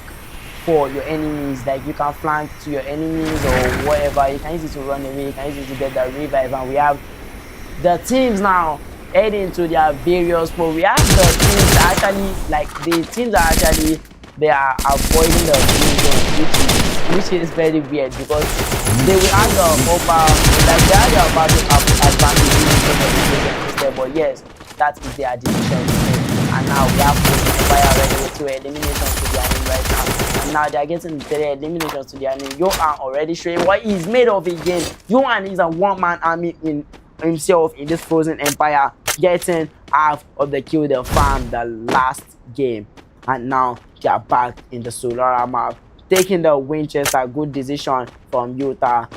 for your enemies, like you can flank to your enemies or whatever. You can use it to run away, you can use it to get the revive, and we have the teams now heading to their various modes. We have the teams that actually, like the teams that actually they are avoiding the green zone, which is very weird because they will have the upper, like they have the advantage in the but yes, that is their decision. And now we have Qualifiers ready with 2 eliminations to their name right now. And now they are getting 3 eliminations to their name. Johan already showing what he's made of again. Johan is a one-man army in himself in this Frozen Empire, getting half of the kill they farmed the last game. And now they are back in the Solara map, taking the Winchester. Good decision from Utah,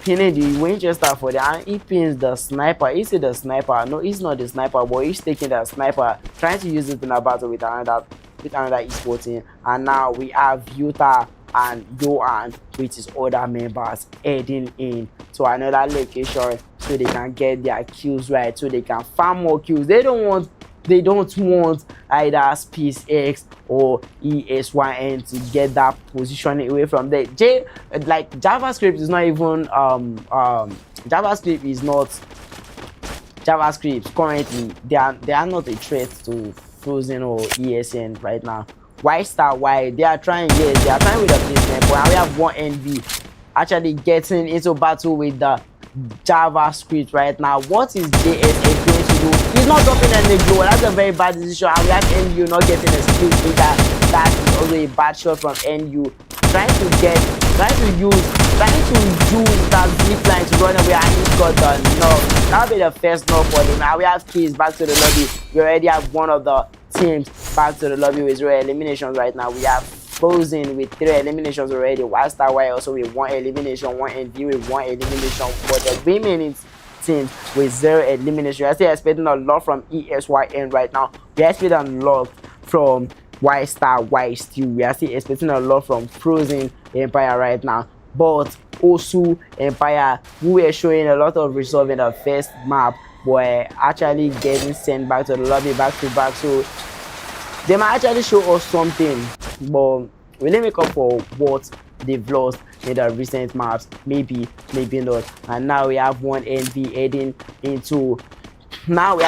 pinning the Winchester for the, and he pins the sniper. Is it the sniper? No, it's not the sniper, but he's taking the sniper, trying to use it in a battle with another esports team. And now we have Utah and Johan with his other members heading in to another location so they can get their kills right, so they can farm more kills. They don't want either SpaceX or ESYN to get that position away from there. Like JavaScript is not even JavaScript currently, they are not a threat to Frozen or ESN right now. Why they are trying, yes, they are trying with the placement, but now we have one NV actually getting into battle with the JavaScript right now. What is JSA going to do? He's not dropping any glow. That's a very bad decision. And we have NU not getting a skill trigger. That is also a bad shot from NU. Trying to use that zip line to run away, and he's got the knock. That'll be the first knock for him. Now we have keys back to the lobby. We already have one of the teams back to the lobby with 0 eliminations right now. We have Frozen with 3 eliminations already. Wildstar also with 1 elimination, 1 NV with 1 elimination. For the remaining teams with 0 elimination, we are still expecting a lot from ESYN right now. We are expecting a lot from Wildstar, Steel. We are still expecting a lot from Frozen Empire right now. But also Empire, who were showing a lot of results in the first map, were actually getting sent back to the lobby back to back. So they might actually show us something, but will they make up for what they've lost in the recent maps? Maybe not. And now we have one NV heading into, now we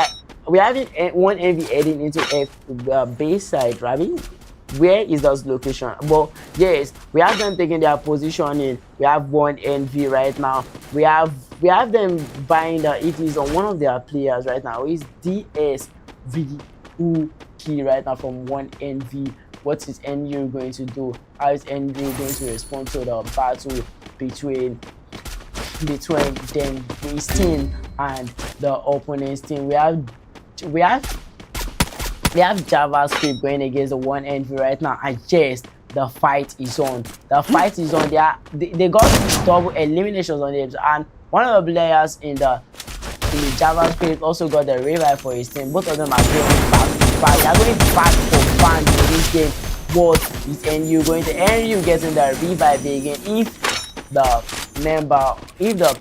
have one NV heading into base side, right? Where is this location? But yes, we have them taking their position in. We have one NV right now. We have them buying it is on one of their players right now. It's DSV key right now from one NV. What is NU going to do? How is NU going to respond to the battle between them, his team and the opponent's team? We have JavaScript going against the one NV right now, and yes, the fight is on. The fight is on. They got double eliminations on them, and one of the players in the JavaScript also got the revive for his team. Both of them are going back to back. They are going back for fun in this game. What is NU going to? NU getting the revive again. If the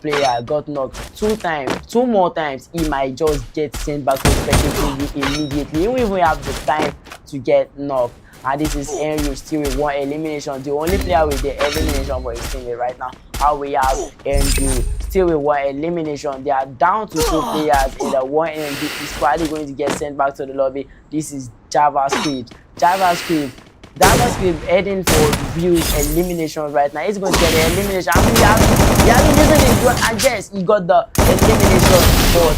player got knocked 2 more times, he might just get sent back to spectating immediately. Even if we have the time to get knocked. And this is NU still with 1 elimination. The only player with the elimination for his team right now. How we have NU still with 1 elimination. They are down to 2 players in the 1 NV. Is probably going to get sent back to the lobby. This is JavaScript. JavaScript JavaScript heading for views elimination right now. He's going to get the elimination. I mean, he hasn't used it good, and yes, he got the elimination, but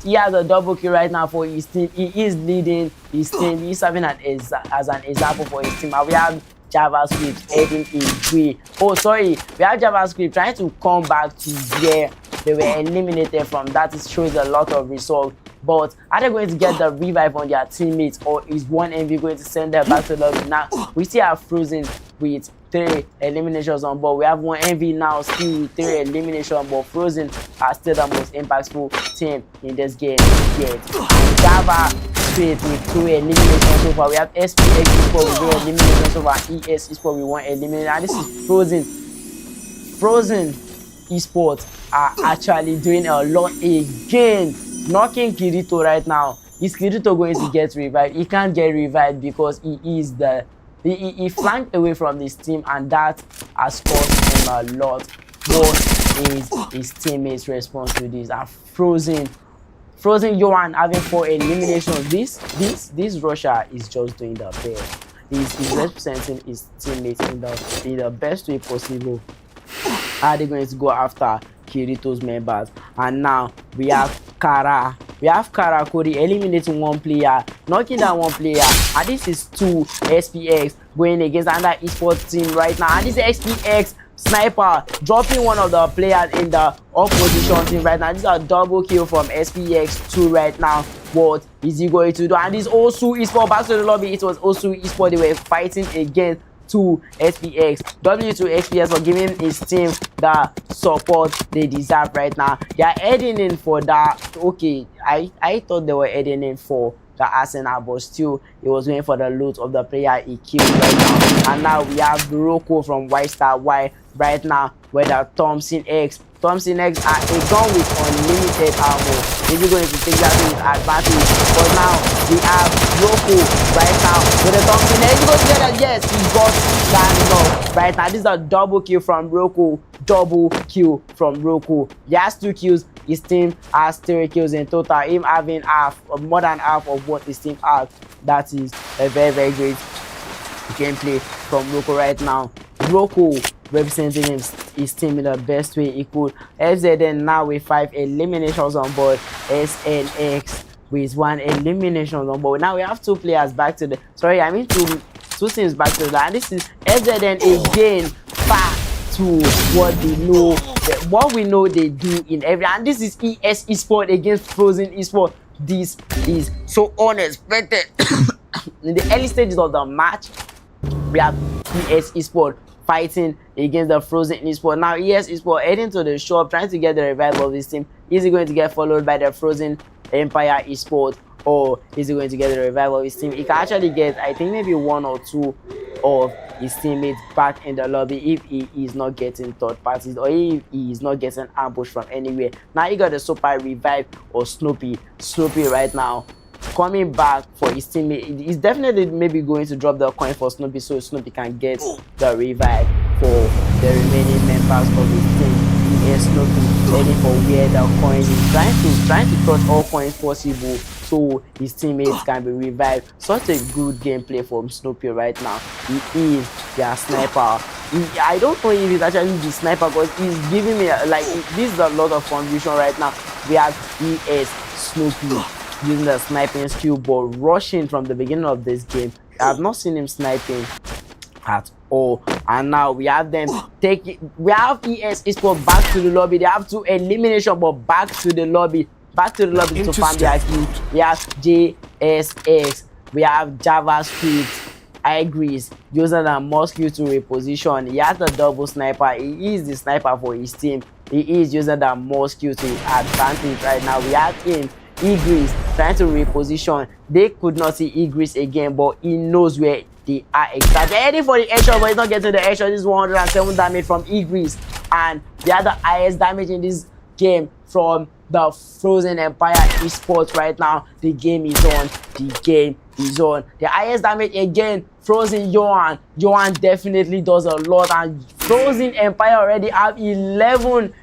he has a double kill right now for his team. He is leading his team. He's serving as an example for his team. And we have JavaScript heading in grey. Oh, sorry, we have JavaScript trying to come back to where they were eliminated from. That shows a lot of results. But are they going to get the revive on their teammates, or is one MV going to send them back to the lobby? Now we still have Frozen with 3 eliminations on board. We have one MV now still with 3 eliminations, but Frozen are still the most impactful team in this game yet. JavaScript with 2 eliminations so far. We have SPX Esport with 2 eliminations so far. ES Esport with 1 elimination. And this is Frozen Esport are actually doing a lot again, knocking Kirito right now. Is Kirito going to get revived? He can't get revived because he flanked away from this team, and that has cost him a lot. What is his teammates' response to this? And Frozen Johan having 4 eliminations. This Russia is just doing the best. He's representing his teammates in the best way possible. Are they going to go after Kirito's members? And now we have Kara. We have Kara Cody eliminating 1 player, knocking down 1 player, and this is 2 SPX going against another esports team right now. And this is SPX Sniper dropping one of the players in the opposition team right now. This is a double kill from SPX2 right now. What is he going to do? And this also Esport back to the lobby. It was also Esport. They were fighting against 2 SPX. W2 XPS for giving his team the support they deserve right now. They are heading in for that. Okay, I thought they were heading in for the Arsenal, but still he was waiting for the loot of the player he killed right now. And now we have Rocco from White Star Y right now, where the Thompson X are a gun with unlimited ammo. If you're going to take that to his advantage, but now we have Rocco right now with the Thompson X. Go together, yes, he got that knock right now. This is a double kill from Rocco. He has 2 kills. His team has 3 kills in total. Him having more than half of what his team has. That is a very, very great gameplay from Rocco right now. Rocco representing his team in the best way he could. FZN now with 5 eliminations on board. SNX with 1 elimination on board. Now we have 2 players back to the two teams back to the, and this is FZN again back to what we know they do in every, and this is ES Esport against Frozen Esport. This is so unexpected. In the early stages of the match, we have ES Esport fighting against the Frozen Esport. Now ES Esport heading to the shop trying to get the revival of this team. Is he going to get followed by the Frozen Empire Esport, or is he going to get the revival of his team? He can actually get, I think, maybe 1 or 2 of his teammates back in the lobby if he is not getting third parties, or if he is not getting ambushed from anywhere. Now he got the super revive or Snoopy right now coming back for his teammate. He's definitely maybe going to drop the coin for Snoopy so Snoopy can get the revive for the remaining members of his team. Yes, Snoopy heading for where the coin is, trying to touch all coins possible so his teammates can be revived. Such a good gameplay from Snoopy right now. He is their sniper. I don't know if he's actually the sniper, because he's giving me this is a lot of confusion right now. We have ES Snoopy using the sniping skill, but rushing from the beginning of this game. I have not seen him sniping at all, and now we have them we have ES Esport back to the lobby. They have 2 elimination, but back to the lobby to farm their kill. We have JSX, we have JavaScript Igris using the muscle to reposition. He has the double sniper. He is the sniper for his team. He is using the muscle to his advantage right now. We have him Igris trying to reposition. They could not see Igris again, but he knows where they are exactly. Heading for the headshot, but he's not getting the headshot. This is 107 damage from Igris, and they are the highest damage in this game from the Frozen Empire Esports right now. The game is on. The highest damage again, Frozen Johan. Johan definitely does a lot, and Frozen Empire already have 11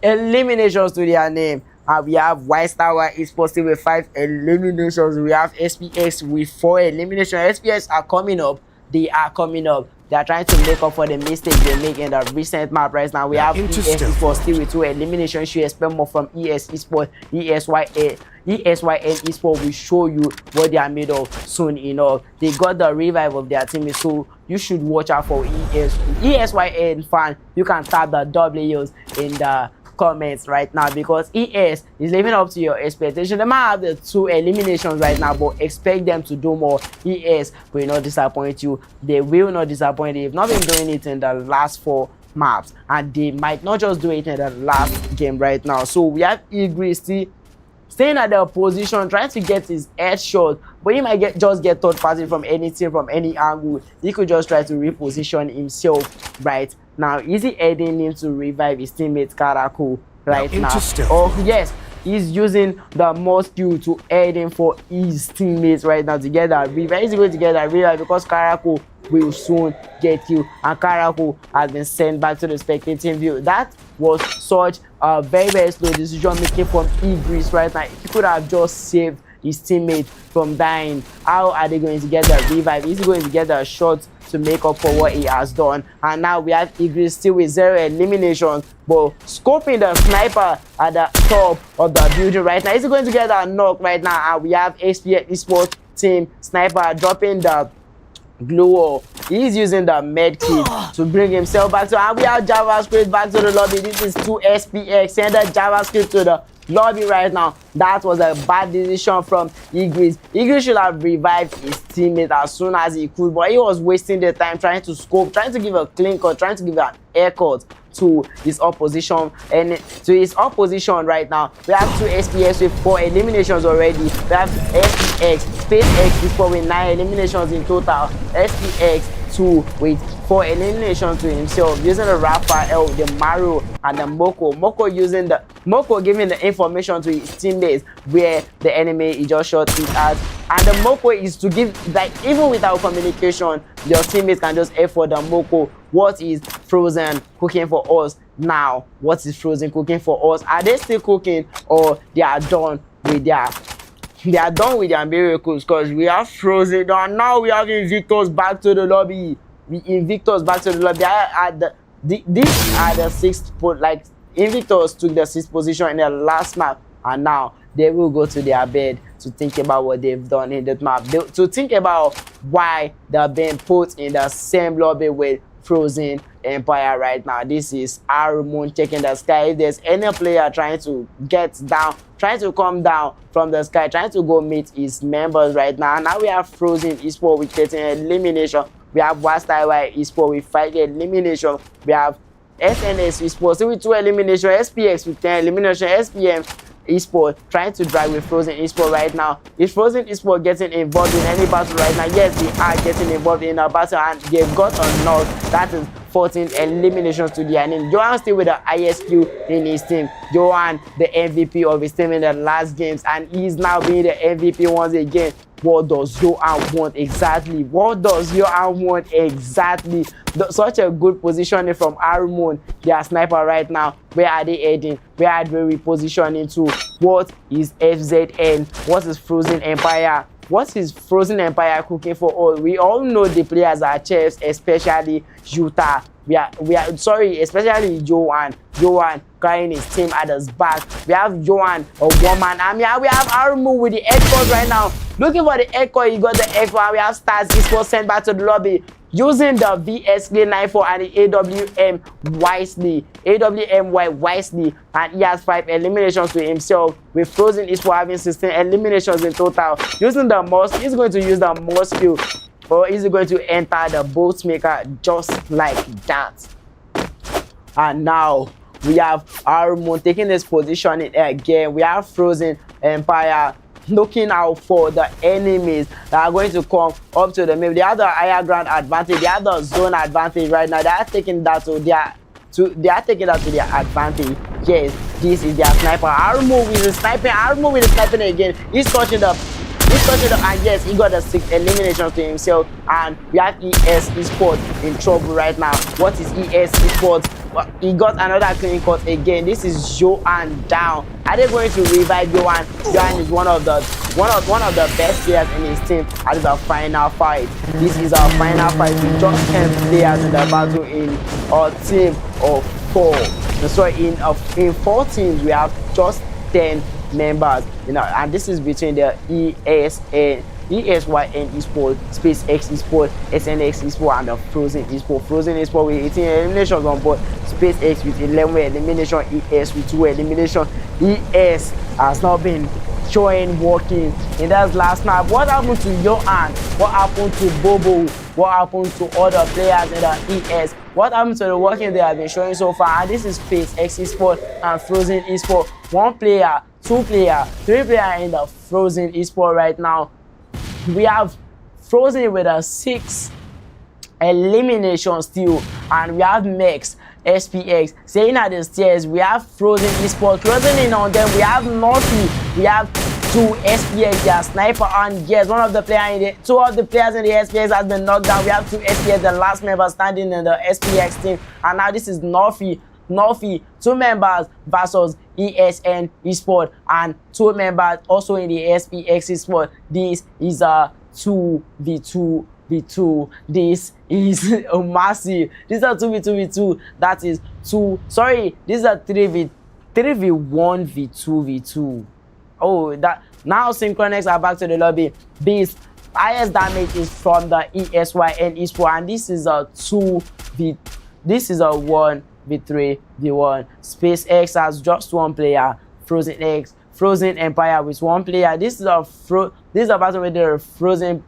eliminations to their name. We have White Star Y Esports with 5 eliminations. We have SPX with 4 eliminations. SPX are coming up. they are coming up. They are trying to make up for the mistake they make in the recent map right now. We have ESYN still with 2 eliminations. You expect more from ESYN. ESYN Esport will show you what they are made of soon enough. They got the revive of their team, so you should watch out for ESYN fan. You can tap the W's in the comments right now, because ES is living up to your expectation. They might have the 2 eliminations right now, but expect them to do more. ES will not disappoint you. They will not disappoint you. They've not been doing it in the last 4 maps, and they might not just do it in the last game right now. So we have Igris staying at the position, trying to get his headshot, but he might just get third party from anything, from any angle. He could just try to reposition himself right now. Is he heading in to revive his teammate Karako right now? Oh yes, he's using the most skill to head in for his teammates right now to get that revive. He's going to get that revive because Karako will soon get you, and Karako has been sent back to the spectating view. That was such a very slow decision making from Igris right now. He could have just saved his teammate from dying. How are they going to get the revive? Is he going to get the shot to make up for what he has done? And now we have Igris still with 0 eliminations, but scoping the sniper at the top of the building right now. Is he going to get that knock right now? And we have ESPORT team sniper dropping the glow. He's using the med kit to bring himself back to, and we have JavaScript back to the lobby. This is 2SPX. Send the JavaScript to the lobby right now. That was a bad decision from Igris. Igris should have revived his teammate as soon as he could, but he was wasting the time trying to scope, trying to give a clean cut, trying to give an haircut to his opposition. And to his opposition right now, we have 2 SPS with 4 eliminations already. We have SPX, SpaceX before with 9 eliminations in total. SPX 2 with 4 eliminations to himself, using the Raphael, the Maru, and the Moko giving the information to his teammates where the enemy is just shot it at. And the Moko is to give, like, even without communication, your teammates can just F for the Moko. What is Frozen cooking for us now? What is Frozen cooking for us? Are they still cooking, or they are done with their miracles? Because we have Frozen and now we have Invictus back to the lobby. Invictus back to the lobby. These are the 6th, like, Invictus took the 6th position in the last map, and now they will go to their bed to think about what they've done in that map, to think about why they're being put in the same lobby with Frozen Empire right now. This is our moon checking the sky. If there's any player trying to get down, trying to come down from the sky, trying to go meet his members right now. Now we have Frozen Esport with 13 elimination. We have Wastaiwa Esport with 5 elimination. We have SNS Esport still with 2 elimination. SPX with 10 elimination. SPM Esport trying to drag with Frozen Esport right now. Is Frozen Esport getting involved in any battle right now? Yes, they are getting involved in a battle, and they've got a knock. That is 14 eliminations to their name. Johan still with the ISQ in his team. Johan, the MVP of his team in the last games, and he's now being the MVP once again. What does Johan want exactly? What does Johan want exactly? Such a good positioning from Armon, their sniper right now. Where are they heading? Where are they repositioning to? What is FZN? What is Frozen Empire? What is Frozen Empire cooking for all? We all know the players are chefs, especially Yuta. Especially Johan. Johan carrying his team at his back. We have Johan, a woman. And we have Armu with the echo right now. Looking for the echo, he got the echo. And we have Stars Esport sent back to the lobby, using the VSK94 and the AWM wisely. And he has 5 eliminations to himself, with Frozen Esport having 16 eliminations in total. Using the most, he's going to use the most skill, or is he going to enter the boat maker just like that? And now we have Armon taking this position again. We have Frozen Empire looking out for the enemies that are going to come up to the map. They have the higher ground advantage. They have the zone advantage right now. They are taking that to their advantage. Yes, this is their sniper. Armo with the sniping. Armo with the sniping again. He's touching the, and yes, he got the 6 eliminations to himself. And we have ESPORT in trouble right now. What is ESPORT? Well, he got another clean cut again. This is Johan down. Are they going to revive Johan? Johan is one of the best players in his team. That is a final fight. This is our final fight with just 10 players in the battle in our team of 4. Sorry, in 4 teams we have just 10 members, and this is between the ESYN eSport, SpaceX eSport, SNX eSport, and the Frozen eSport. Frozen eSport with 18 eliminations on board, SpaceX with 11 elimination, ES with 2 elimination. ES has not been showing working in that last map. What happened to Johan? What happened to Bobo? What happened to other players in the ES? What happened to the working they have been showing so far? And this is SpaceX eSport and Frozen eSport. 1 player, 2 player, 3 player in the Frozen eSport right now. We have Frozen with a 6 elimination still, and we have Max, SPX staying at the stairs. We have Frozen eSport closing in on them. We have Northy, we have 2 SPX, their sniper, and yes, two of the players in the SPX has been knocked down. We have 2 SPX, the last member standing in the SPX team, and now this is Northy, 2 members versus ESN eSport, and 2 members also in the SPX eSport. This is a 2v2v2. This is a massive. This is a 2v2v2. That is 2. Sorry, this is a 3v1v2v2. Oh, that now SYNCHRON-X are back to the lobby. This highest damage is from the ESYN eSport, and this is a 2v. This is a 1v3v1. SpaceX has just 1 player. Frozen Empire with 1 player. This is a battle with the Frozen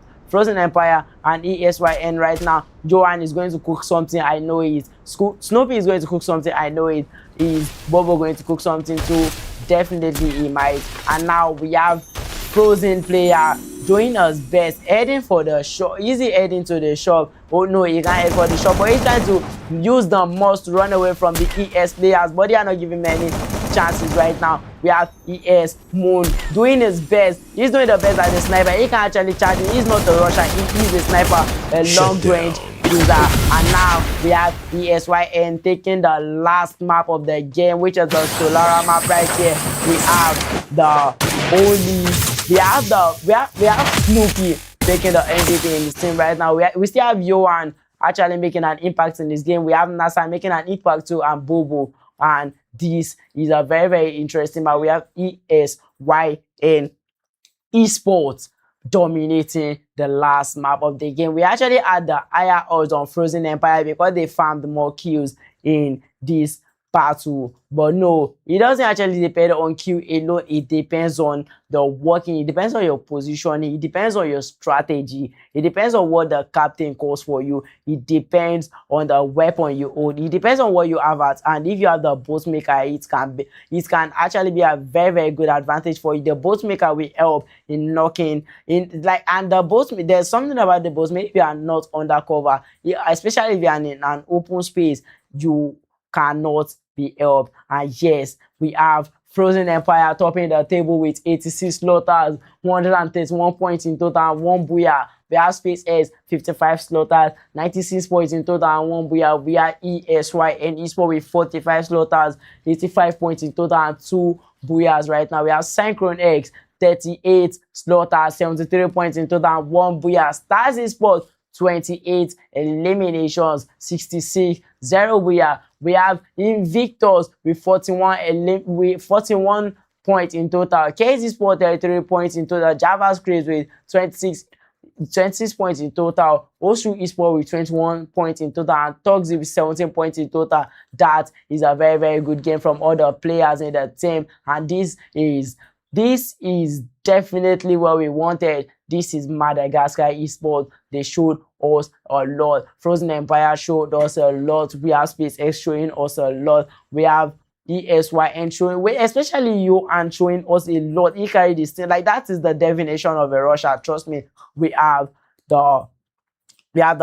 Empire and ESYN right now. Johan is going to cook something, I know it. Snoopy is going to cook something, I know it. Is Bobo going to cook something too? Definitely he might. And now we have Frozen player doing us best, heading for the shop. Easy heading to the shop. Oh no, he can't head for the shop, but he's trying to use the most to run away from the ES players, but they are not giving many chances right now. We have ES Moon doing his best. He's doing the best as a sniper. He can actually charge it. He's not a rusher, he is a sniper, a long range user. And now we have ESYN taking the last map of the game, which is the Solara map right here. We have Snoopy taking the MVP in this team right now. We still have Johan actually making an impact in this game. We have NASA making an impact too, and Bobo. And this is a very, very interesting map. We have ESYN eSports dominating the last map of the game. We actually had the higher odds on Frozen Empire because they farmed more kills in this battle, but no, it doesn't actually depend on kill alone. It depends on the working, it depends on your positioning, it depends on your strategy, it depends on what the captain calls for you, it depends on the weapon you own, it depends on what you have at, and if you have the boat maker, it can actually be a very, very good advantage for you. The boat maker will help in knocking in, and the boat, there's something about the boat maker. If you are not undercover, especially if you are in an open space, you cannot be helped. And yes, we have Frozen Empire topping the table with 86 slaughters, 131 points in total, and 1 booyah. We have SpaceX 55 slaughters, 96 points in total, and 1 booyah. We have ESYN eSport with 45 slaughters, 85 points in total, and 2 booyahs right now. We have SYNCHRON-X 38 slaughters, 73 points in total, and 1 booyah. Stars eSport 28 eliminations, 66, 0 booyah. We have INVICTUS with 41 points in total. KZ Sport 33 points in total. JavaScript with 26 points in total. Osu eSport with 21 points in total, and Toxi with 17 points in total. That is a very, very good game from all the players in the team, and this is definitely what we wanted. This is Madagascar eSport. They showed us a lot. Frozen Empire showed us a lot. We have SpaceX showing us a lot. We have ESYN showing, especially you, and showing us a lot. He carried this thing. Like, that is the definition of a rusher. Trust me. We have the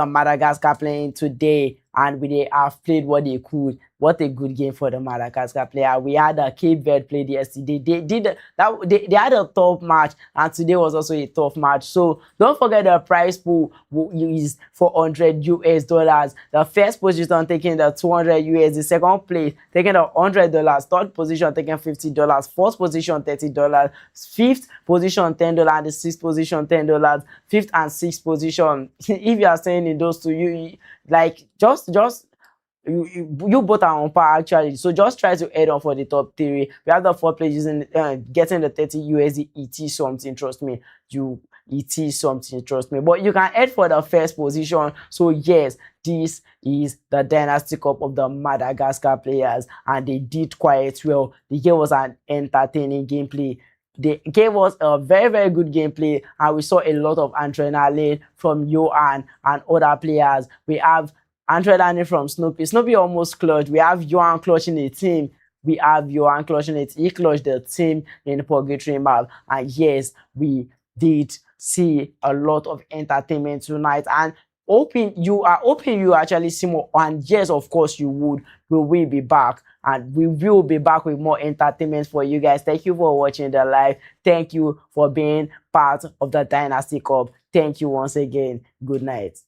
Madagascar playing today, and they have played what they could. what a good game for the Madagascar player. We had a Cape Verde played yesterday. They had a tough match, and today was also a tough match. So don't forget the prize pool is $400. The first position taking the $200, the second place taking the $100, third position taking $50, fourth position $30, fifth position $10, and the sixth position $10. Fifth and sixth position, if you are staying in those two, you like just you both are on par actually. So just try to head on for the top three. We have the fourth place using getting the $30. It is something, trust me. It is something, trust me. But you can head for the first position. So yes, this is the Dynasty Cup of the Madagascar players, and they did quite well. The game was an entertaining gameplay. They gave us a very good gameplay, and we saw a lot of adrenaline from Johan and other players. We have adrenaline from Snoopy. Snoopy almost clutched. We have Johan clutching a team. We have Johan clutching it. He clutched the team in the purgatory map. And yes, we did see a lot of entertainment tonight. And hoping you actually see more. And yes, of course you would. We will be back. And we will be back with more entertainment for you guys. Thank you for watching the live. Thank you for being part of the Dynasty Cup. Thank you once again. Good night.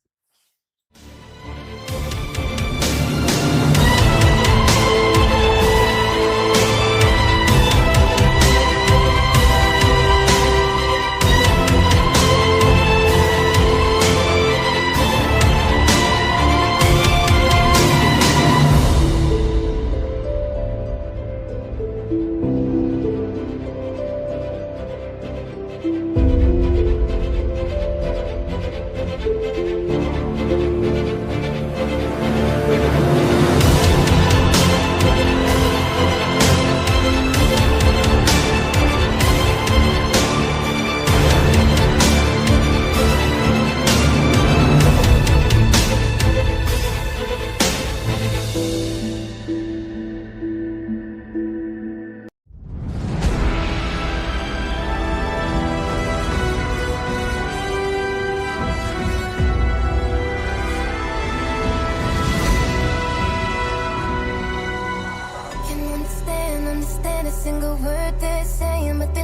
Understand a single word they're saying, but they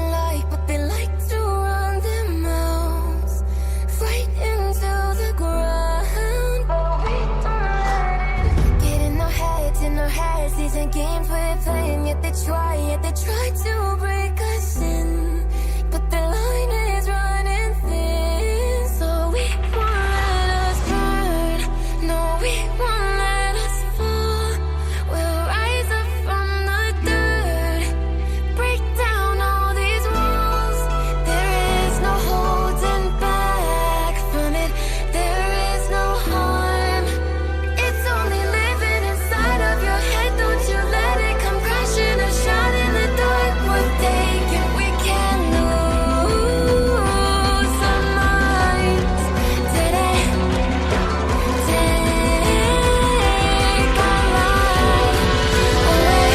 like to run their mouths right into the ground. But we don't let it get in our heads. These ain't games we're playing, yet they try to break us in. But the line is running thin, so we won't let us burn. No, we won't let us fall. We'll rise up from the dirt, break down all these walls. There is no holding back from it. There is no harm. It's only living inside of your head. Don't you let it come crashing or shine in the dark. We're taking, we can't lose our minds today. Take our life away.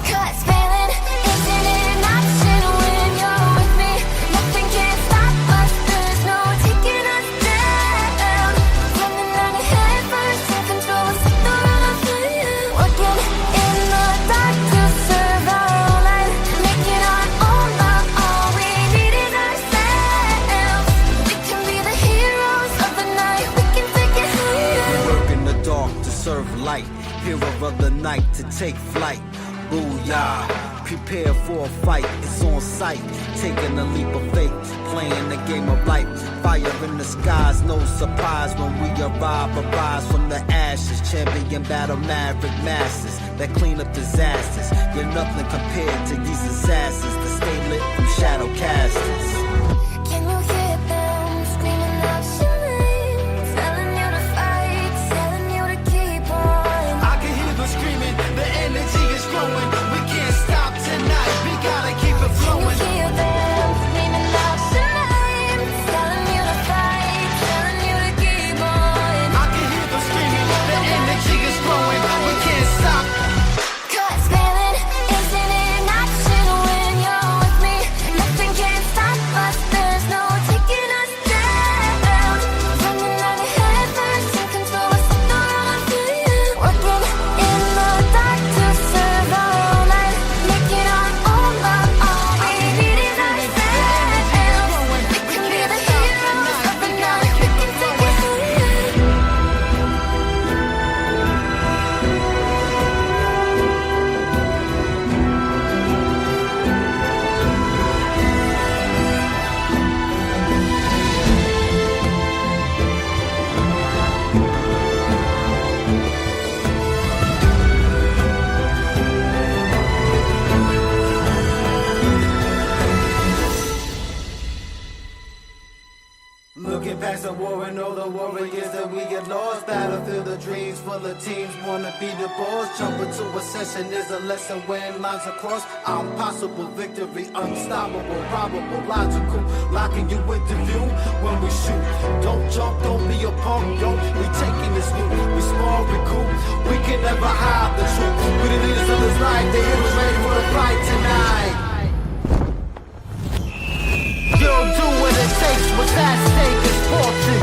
'Cause failing isn't an option when you're with me. Nothing can stop us. There's no taking us down. Running out ahead first, in control, set the run of fire. Working in the dark to serve our own life. Making our own love. All we need is ourselves. We can be the heroes of the night. We can take it higher. Work in the dark to serve light. Hero of the night to take flight. Booyah. Prepare for a fight. It's on sight. Taking a leap of faith. Playing the game of life. Fire in the skies. No surprise when we arrive. Arise from the ashes. Champion battle maverick masses that clean up disasters. You're nothing compared to these assassins that stay lit from shadow casters. Can you hear them screaming out your name? Telling you to fight, telling you to keep on. I can hear them screaming, the energy is growing. We can't stop tonight, we gotta keep it Can you flowing. hear them screaming out your name? Telling you to fight, telling you to keep on. I can hear them screaming, the energy is growing. We can't stop. 'Cause failing isn't an option when you're with me. Nothing can stop us. There's no taking know the warriors that we get lost. Battlefield of dreams full of teams wanna be the boss. Jump into a session is a lesson when lines are crossed. I'm possible, victory unstoppable, probable, logical, locking you into view when we shoot. Don't jump, don't be a punk, yo. We taking this loot, we small, we cool. We can never hide the truth. We the leaders of this life, the heroes ready for the fight tonight. You'll do what it takes, what's at stake is fortune.